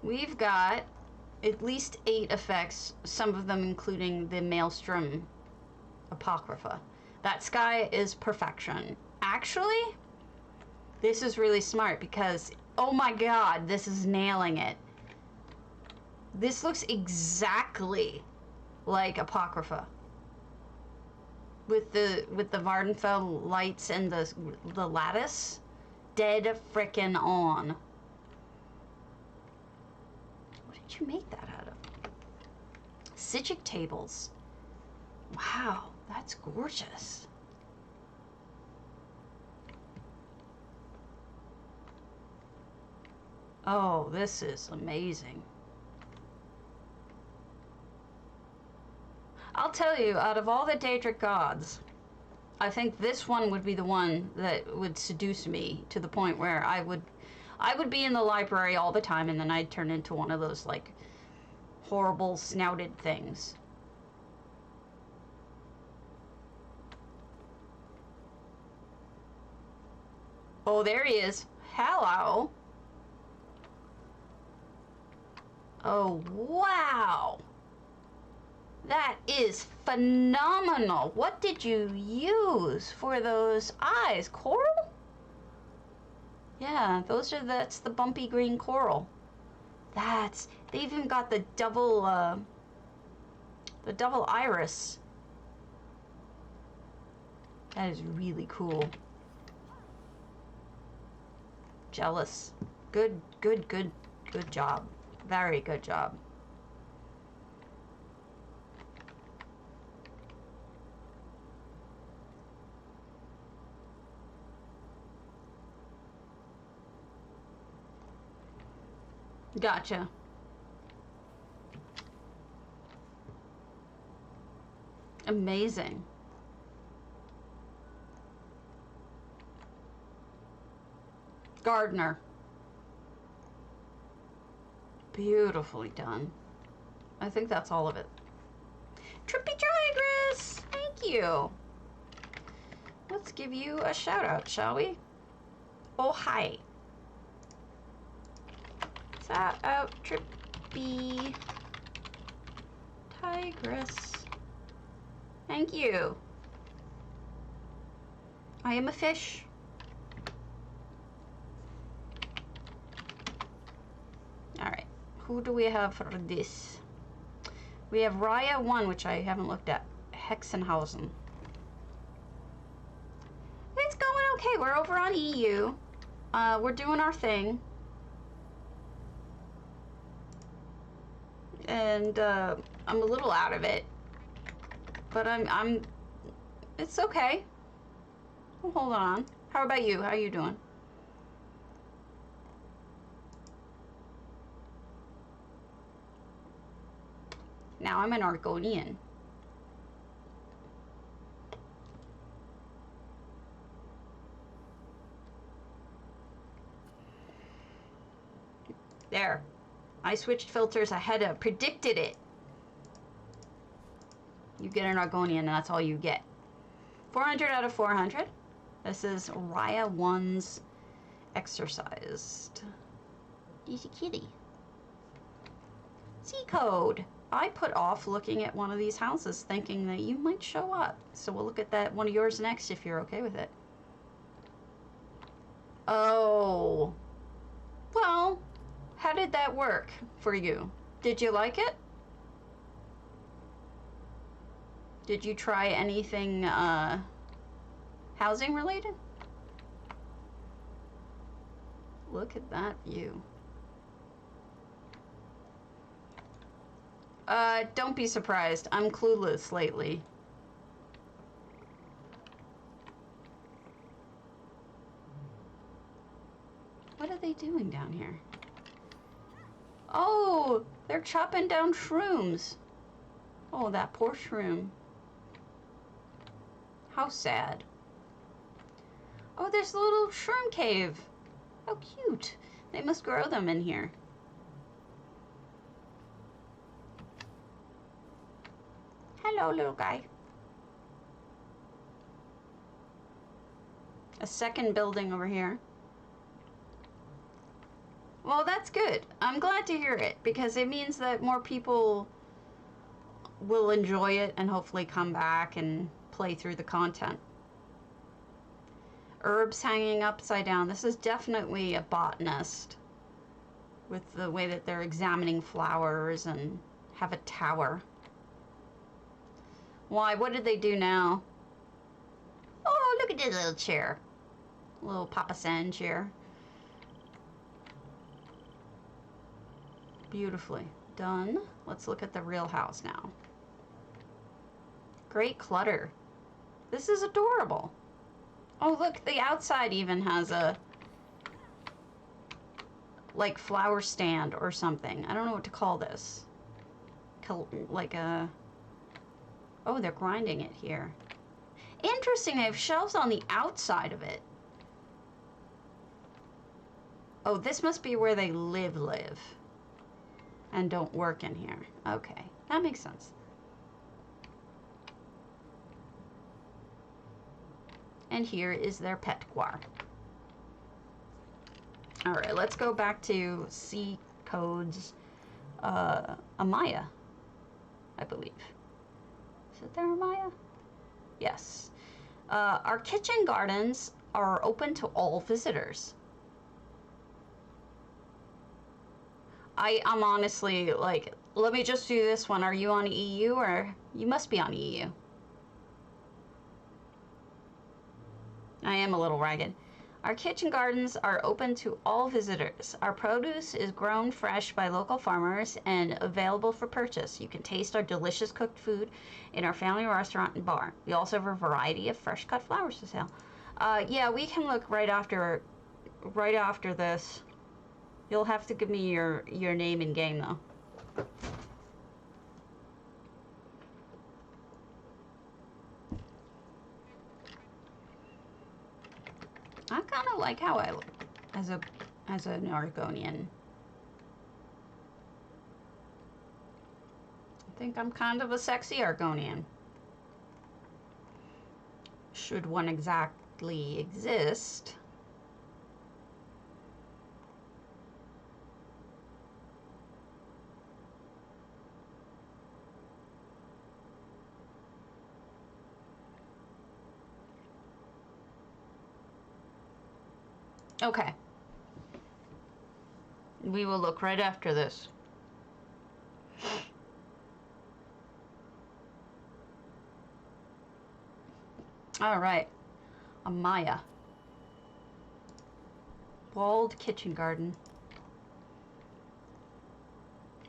We've got at least 8 effects, some of them including the Maelstrom Apocrypha. That sky is perfection. Actually, this is really smart because, oh my god, this is nailing it. This looks exactly like Apocrypha. With the Vardenfell lights and the lattice, dead frickin' on. What did you make that out of? Sijic tables. Wow, that's gorgeous. Oh, this is amazing. I'll tell you, out of all the Daedric gods, I think this one would be the one that would seduce me to the point where I would be in the library all the time and then I'd turn into one of those, like, horrible snouted things. Oh, there he is. Hello. Oh, wow. That is phenomenal. What did you use for those eyes? Coral? Yeah, that's the bumpy green coral. They even got the double iris. That is really cool. Jealous. Good job. Very good job. Gotcha. Amazing. Gardener. Beautifully done. I think that's all of it. Trippy Tigress! Thank you. Let's give you a shout out, shall we? Oh, hi. Shout out, Trippy Tigress. Thank you. I am a fish. Alright, who do we have for this? We have Raya 1, which I haven't looked at. Hexenhausen. It's going okay. We're over on EU. We're doing our thing. And I'm a little out of it, but I'm it's okay. Well, hold on. How about you? How you doing? Now I'm an Argonian. There. I switched filters. I had to predicted it. You get an Argonian, and that's all you get. 400 out of 400. This is Raya 1's exorcised. Easy kitty. C code. I put off looking at one of these houses thinking that you might show up. So we'll look at that one of yours next if you're okay with it. Oh. Well, how did that work for you? Did you like it? Did you try anything housing related? Look at that view. Don't be surprised. I'm clueless lately. What are they doing down here? Oh, they're chopping down shrooms. Oh, that poor shroom. How sad. Oh, there's a little shroom cave. How cute. They must grow them in here. Hello, little guy. A second building over here. Well, that's good. I'm glad to hear it because it means that more people will enjoy it and hopefully come back and play through the content. Herbs hanging upside down. This is definitely a botanist with the way that they're examining flowers and have a tower. Why? What did they do now? Oh, look at this little chair. Little Papa San chair. Beautifully done. Let's look at the real house now. Great clutter. This is adorable. Oh, look, the outside even has a, like, flower stand or something. I don't know what to call this. Like a, oh, they're grinding it here. Interesting, they have shelves on the outside of it. Oh, this must be where they live and don't work in here. Okay, that makes sense. And here is their pet guar. All right, let's go back to C codes. Amaya, I believe. Is it there, Amaya? Yes. Our kitchen gardens are open to all visitors. I'm honestly like, let me just do this one. Are you on EU or you must be on EU? I am a little ragged. Our kitchen gardens are open to all visitors. Our produce is grown fresh by local farmers and available for purchase. You can taste our delicious cooked food in our family restaurant and bar. We also have a variety of fresh cut flowers to sell. Yeah, we can look right after this. You'll have to give me your name in game though. I kind of like how I look as an Argonian. I think I'm kind of a sexy Argonian. Should one exactly exist. Okay. We will look right after this. All right. Amaya. Walled kitchen garden.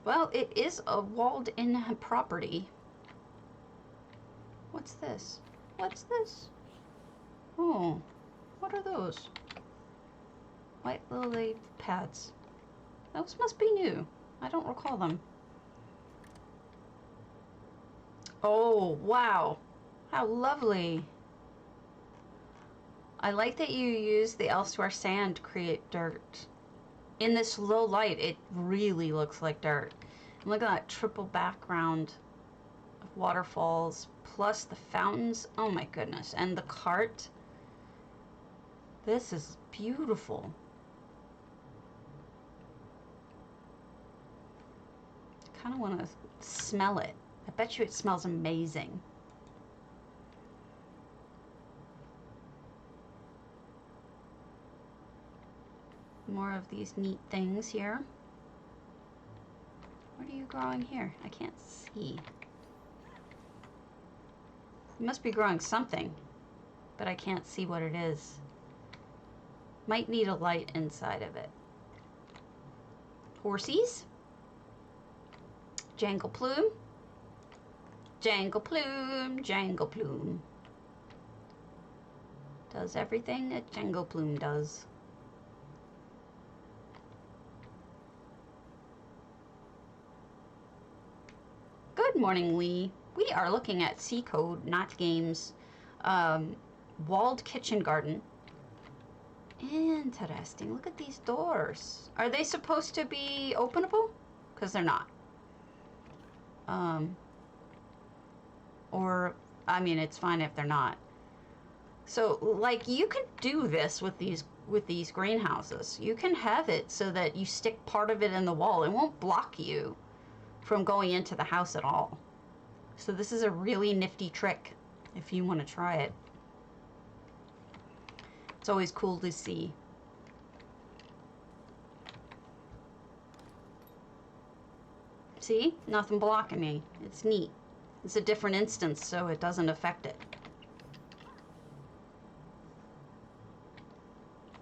Well, it is a walled-in property. What's this? What's this? Oh, what are those? White lily pads. Those must be new. I don't recall them. Oh, wow. How lovely. I like that you use the elsewhere sand to create dirt. In this low light, it really looks like dirt. And look at that triple background of waterfalls, plus the fountains. Oh my goodness. And the cart. This is beautiful. I kind of want to smell it. I bet you it smells amazing. More of these neat things here. What are you growing here? I can't see. You must be growing something, but I can't see what it is. Might need a light inside of it. Horsies. Jangle plume. Jangle plume, jangle plume. Does everything a jangle plume does. Good morning, Lee. We are looking at C code, not games. Walled kitchen garden. Interesting. Look at these doors. Are they supposed to be openable? Because they're not. Or, I mean, it's fine if they're not. So, like, you can do this with these greenhouses. You can have it so that you stick part of it in the wall. It won't block you from going into the house at all. So this is a really nifty trick if you want to try it. It's always cool to see. See? Nothing blocking me. It's neat. It's a different instance, so it doesn't affect it.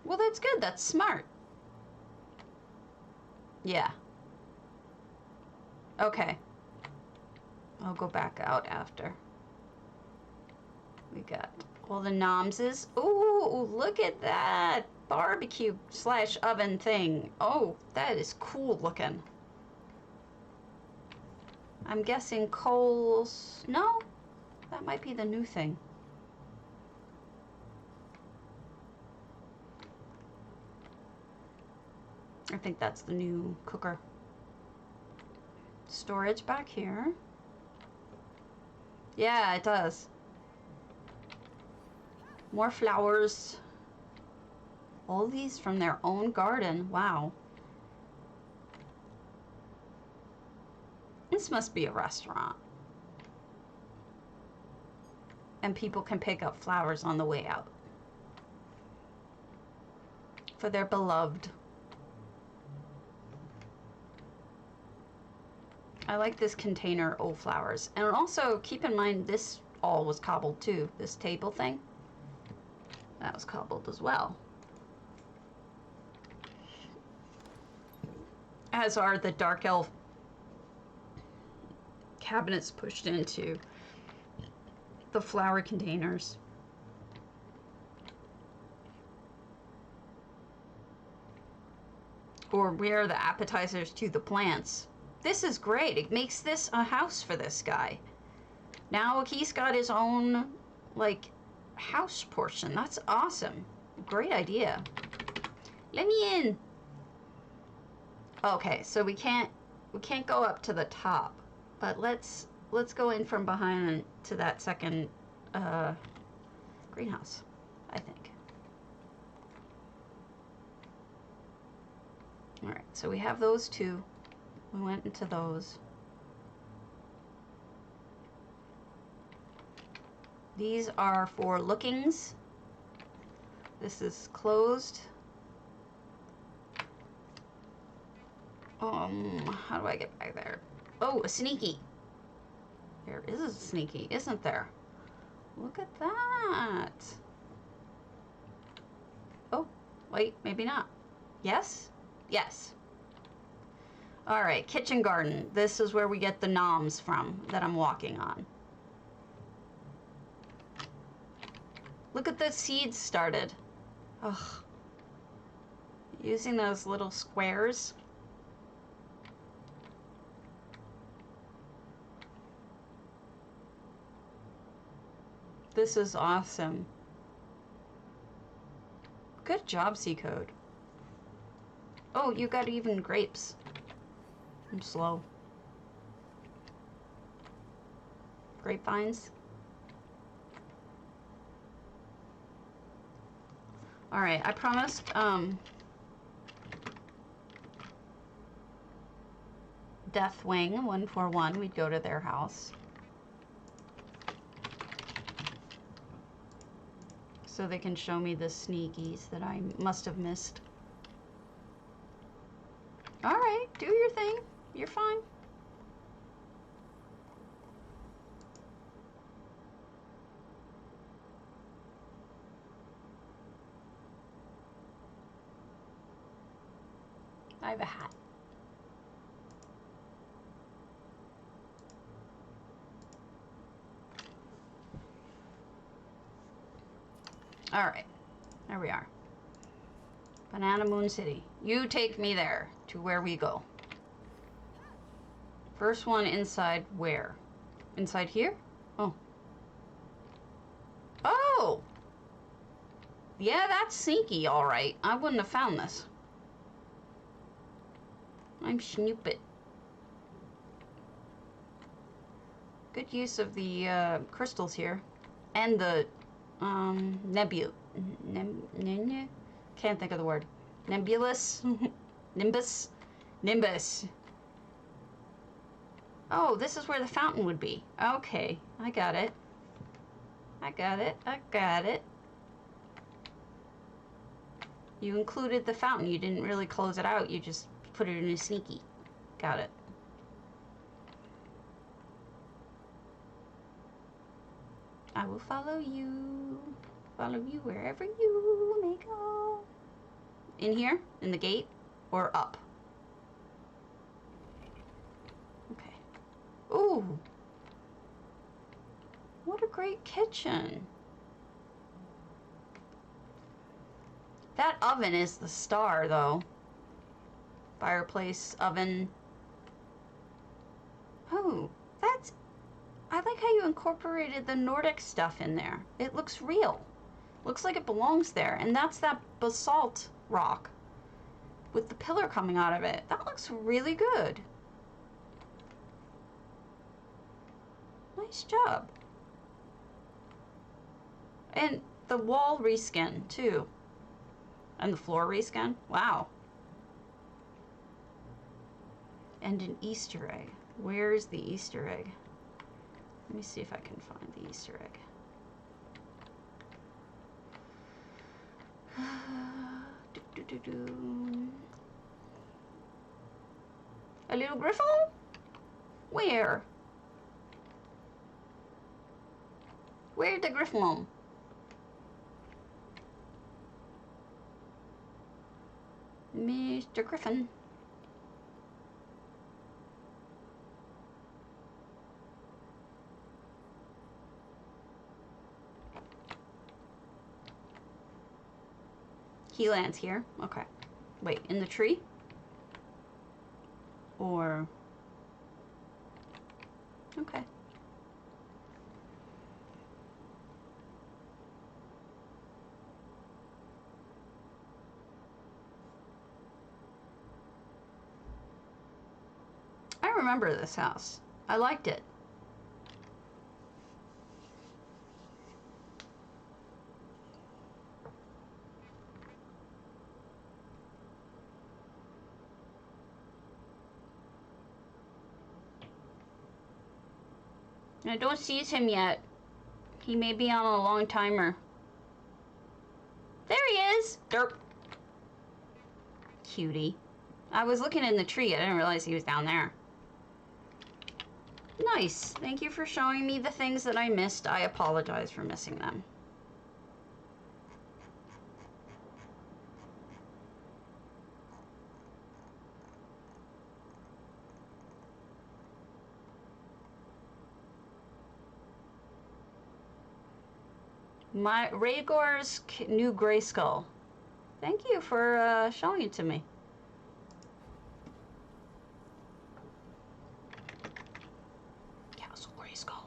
Well, that's good. That's smart. Yeah. Okay. I'll go back out after. We got all the nomses. Ooh, look at that barbecue / oven thing. Oh, that is cool looking. I'm guessing coals. No, that might be the new thing. I think that's the new cooker. Storage back here. Yeah, it does. More flowers. All these from their own garden. Wow. This must be a restaurant. And people can pick up flowers on the way out. For their beloved. I like this container, old flowers. And also, keep in mind, this all was cobbled too. This table thing. That was cobbled as well. As are the dark elf cabinets pushed into the flower containers. Or where the appetizers to the plants. This is great. It makes this a house for this guy. Now he's got his own, like, house portion. That's awesome. Great idea. Let me in. Okay, so we can't go up to the top, but let's go in from behind to that second greenhouse, I think. All right, so we have those two. We went into those. These are for lookings. This is closed. How do I get back there? Oh, a sneaky. There is a sneaky, isn't there? Look at that. Oh, wait, maybe not. Yes? Yes. All right, kitchen garden. This is where we get the noms from that I'm walking on. Look at the seeds started. Ugh. Using those little squares. This is awesome. Good job, C Code. Oh, you got even grapes. I'm slow. Grapevines. Alright, I promised, Deathwing 141, we'd go to their house. So they can show me the sneakies that I must have missed. Alright, do your thing. You're fine. I have a hat. All right, there we are. Banana Moon City. You take me there to where we go. First one inside where? Inside here? Oh. Oh! Yeah, that's sneaky, all right. I wouldn't have found this. I'm snoopit. Good use of the crystals here. And the can't think of the word. Nebulous? Nimbus? Nimbus. Oh, this is where the fountain would be. Okay, I got it. I got it. I got it. You included the fountain. You didn't really close it out. You just put it in a sneaky. Got it. I will follow you. Follow you wherever you may go. In here? In the gate? Or up? Okay. Ooh. What a great kitchen. That oven is the star, though. Fireplace, oven. Oh, that's... I like how you incorporated the Nordic stuff in there. It looks real. Looks like it belongs there. And that's that basalt rock with the pillar coming out of it. That looks really good. Nice job. And the wall reskin, too. And the floor reskin. Wow. And an Easter egg. Where's the Easter egg? Let me see if I can find the Easter egg. A little griffin? Where? Where's the griffin? Mr. Griffin. He lands here. Okay. Wait, in the tree? Or... Okay. I remember this house. I liked it. I don't see him yet. He may be on a long timer. There he is! Derp. Cutie. I was looking in the tree. I didn't realize he was down there. Nice. Thank you for showing me the things that I missed. I apologize for missing them. My Rhaegor's new Greyskull. Thank you for showing it to me. Castle Greyskull.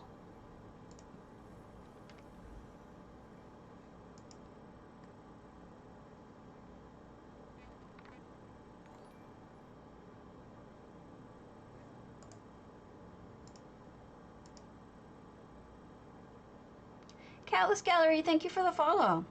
Callus Gallery, thank you for the follow.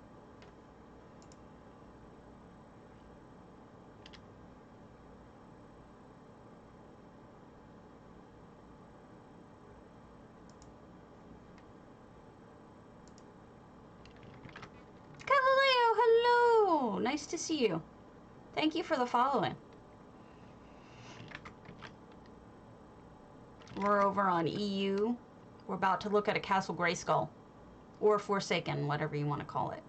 Galileo, hello! Nice to see you. Thank you for the following. We're over on EU. We're about to look at a Castle Greyskull. Or Forsaken, whatever you want to call it.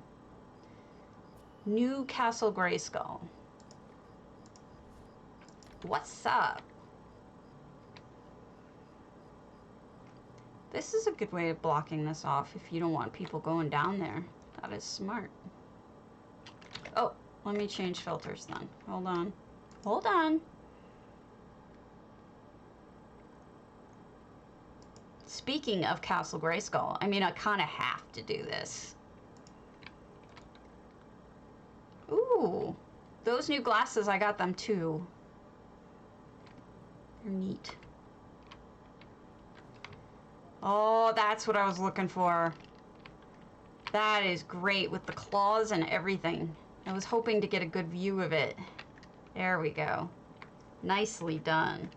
New Castle Greyskull. What's up? This is a good way of blocking this off if you don't want people going down there. That is smart. Oh, let me change filters then. Hold on. Hold on. Speaking of Castle Greyskull, I mean, I kind of have to do this. Ooh, those new glasses, I got them too. They're neat. Oh, that's what I was looking for. That is great with the claws and everything. I was hoping to get a good view of it. There we go. Nicely done.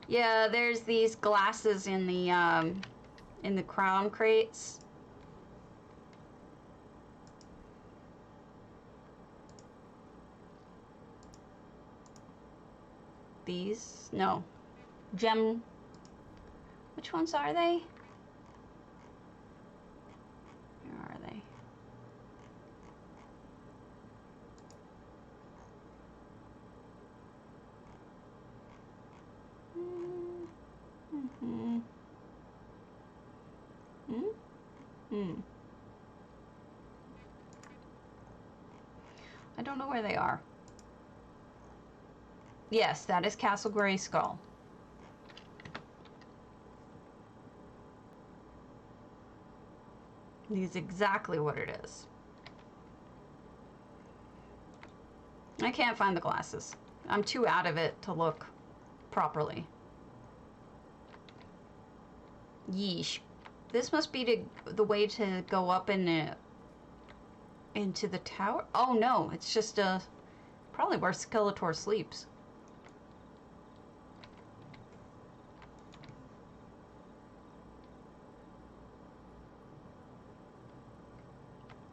Yeah, there's these glasses in the crown crates. These? No. Gem. Which ones are they? Where are they? Mm-hmm. Mm-hmm. I don't know where they are. Yes, that is Castle Greyskull. It's exactly what it is. I can't find the glasses. I'm too out of it to look properly. Yeesh. This must be the way to go up into the tower. Oh no, it's just probably where Skeletor sleeps.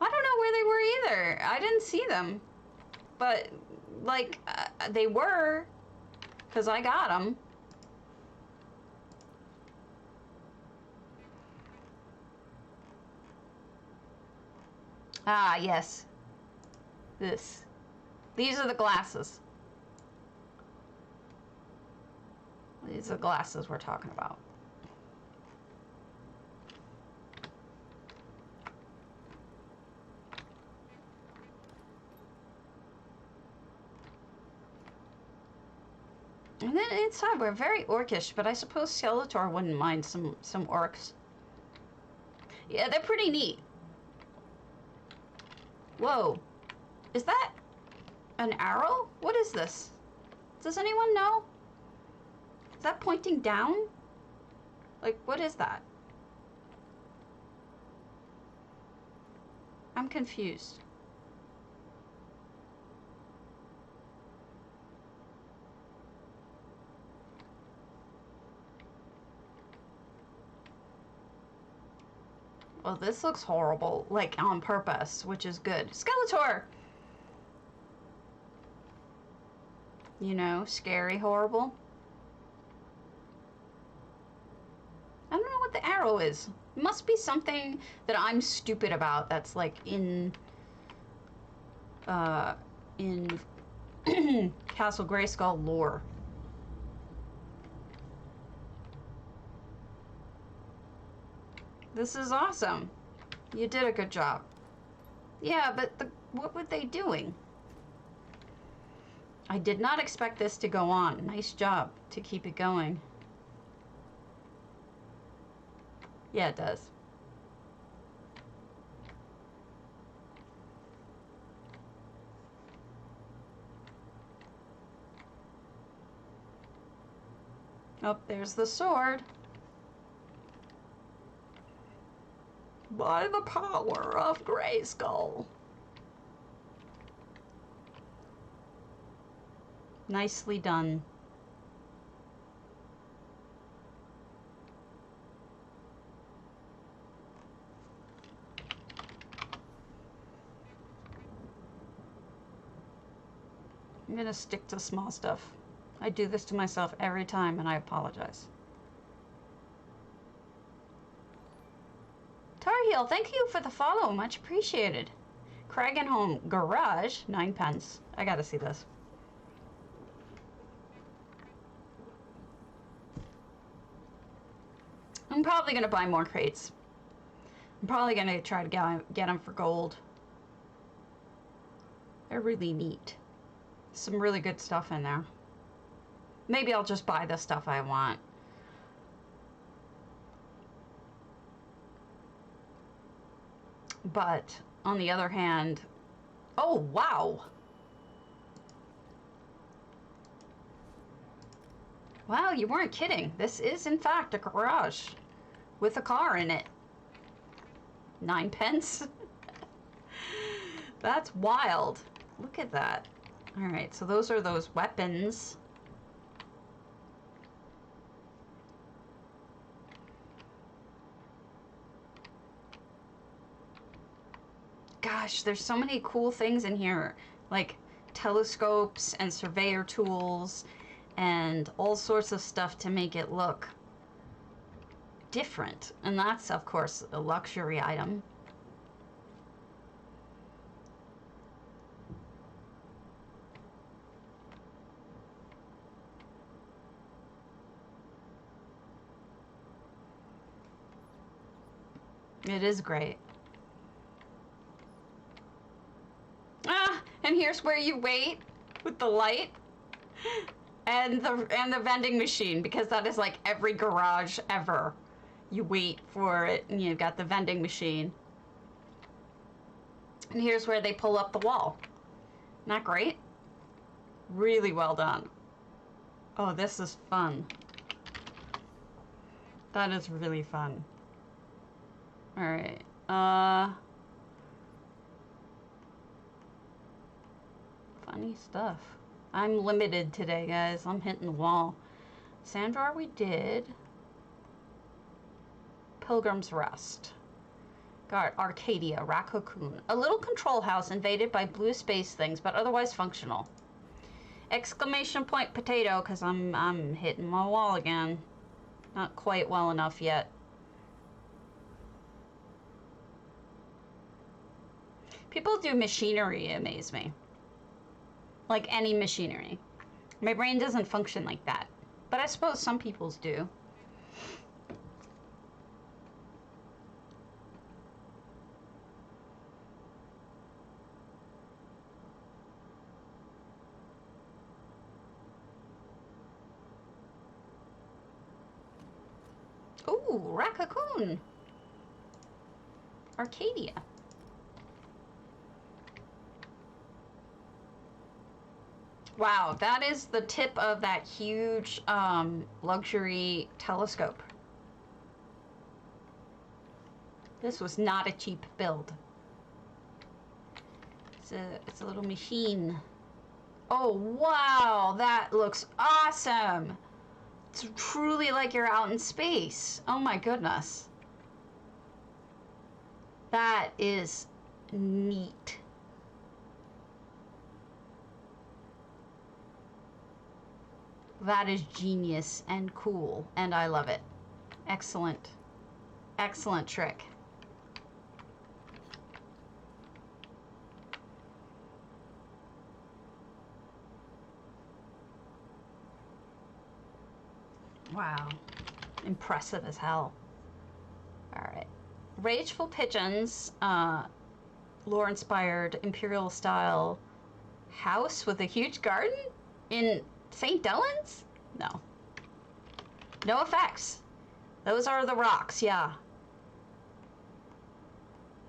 I don't know where they were either. I didn't see them. But, like, they were, because I got them. Ah, yes. These are the glasses. These are the glasses we're talking about. And then inside, we're very orcish, but I suppose Skeletor wouldn't mind some orcs. Yeah, they're pretty neat. Whoa. Is that an arrow? What is this? Does anyone know? Is that pointing down? Like, what is that? I'm confused. Oh, this looks horrible, like on purpose, which is good. Skeletor! You know, scary, horrible. I don't know what the arrow is. It must be something that I'm stupid about that's like in Castle Greyskull lore. This is awesome. You did a good job. Yeah, but what were they doing? I did not expect this to go on. Nice job to keep it going. Yeah, it does. Oh, there's the sword. By the power of Greyskull. Nicely done. I'm gonna stick to small stuff. I do this to myself every time, and I apologize. Tarheel, thank you for the follow. Much appreciated. Kragenhome Garage, 9 pence. I gotta see this. I'm probably gonna buy more crates. I'm probably gonna try to get them for gold. They're really neat. Some really good stuff in there. Maybe I'll just buy the stuff I want. But on the other hand, oh wow. Wow, you weren't kidding. This is in fact a garage with a car in it. 9 pence. That's wild. Look at that. All right, so those are those weapons. Gosh, there's so many cool things in here, like telescopes and surveyor tools and all sorts of stuff to make it look different. And that's, of course, a luxury item. It is great. Ah, and here's where you wait with the light and the vending machine, because that is like every garage ever. You wait for it and you've got the vending machine. And here's where they pull up the wall. Isn't that great? Really well done. Oh, this is fun. That is really fun. All right. Funny stuff. I'm limited today, guys. I'm hitting the wall. Sandrar we did. Pilgrim's Rest. Got Arcadia, Rakokun. A little control house invaded by blue space things, but otherwise functional. Exclamation point potato, because I'm hitting my wall again. Not quite well enough yet. People do machinery amaze me. Like any machinery. My brain doesn't function like that. But I suppose some people's do. Ooh, Rakokun. Arcadia. Wow, that is the tip of that huge luxury telescope. This was not a cheap build. It's a little machine. Oh, wow, that looks awesome. It's truly like you're out in space. Oh my goodness. That is neat. That is genius and cool, and I love it. Excellent. Excellent trick. Wow. Impressive as hell. All right. Rageful Pigeons, lore-inspired, imperial-style house with a huge garden in St. Delans? No. No effects. Those are the rocks, yeah.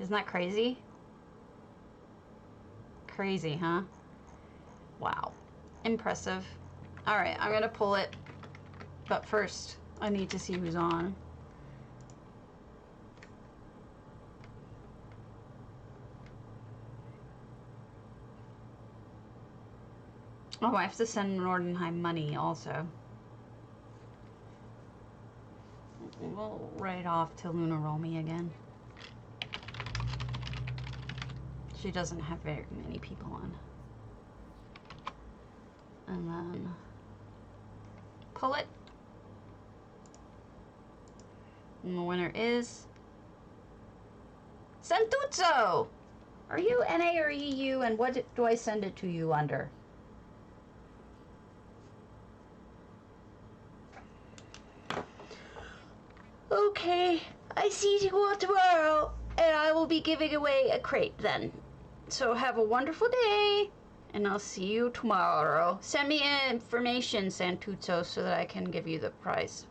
Isn't that crazy? Crazy, huh? Wow. Impressive. Alright, I'm gonna pull it. But first, I need to see who's on. Oh, I have to send Nordenheim money also. We'll write off to Luna roll me again. She doesn't have very many people on. And then pull it. And the winner is Santuzzo! Are you NA or EU, and what do I send it to you under? Okay, I see you tomorrow, and I will be giving away a crate then. So have a wonderful day, and I'll see you tomorrow. Send me information, Santuzzo, so that I can give you the prize.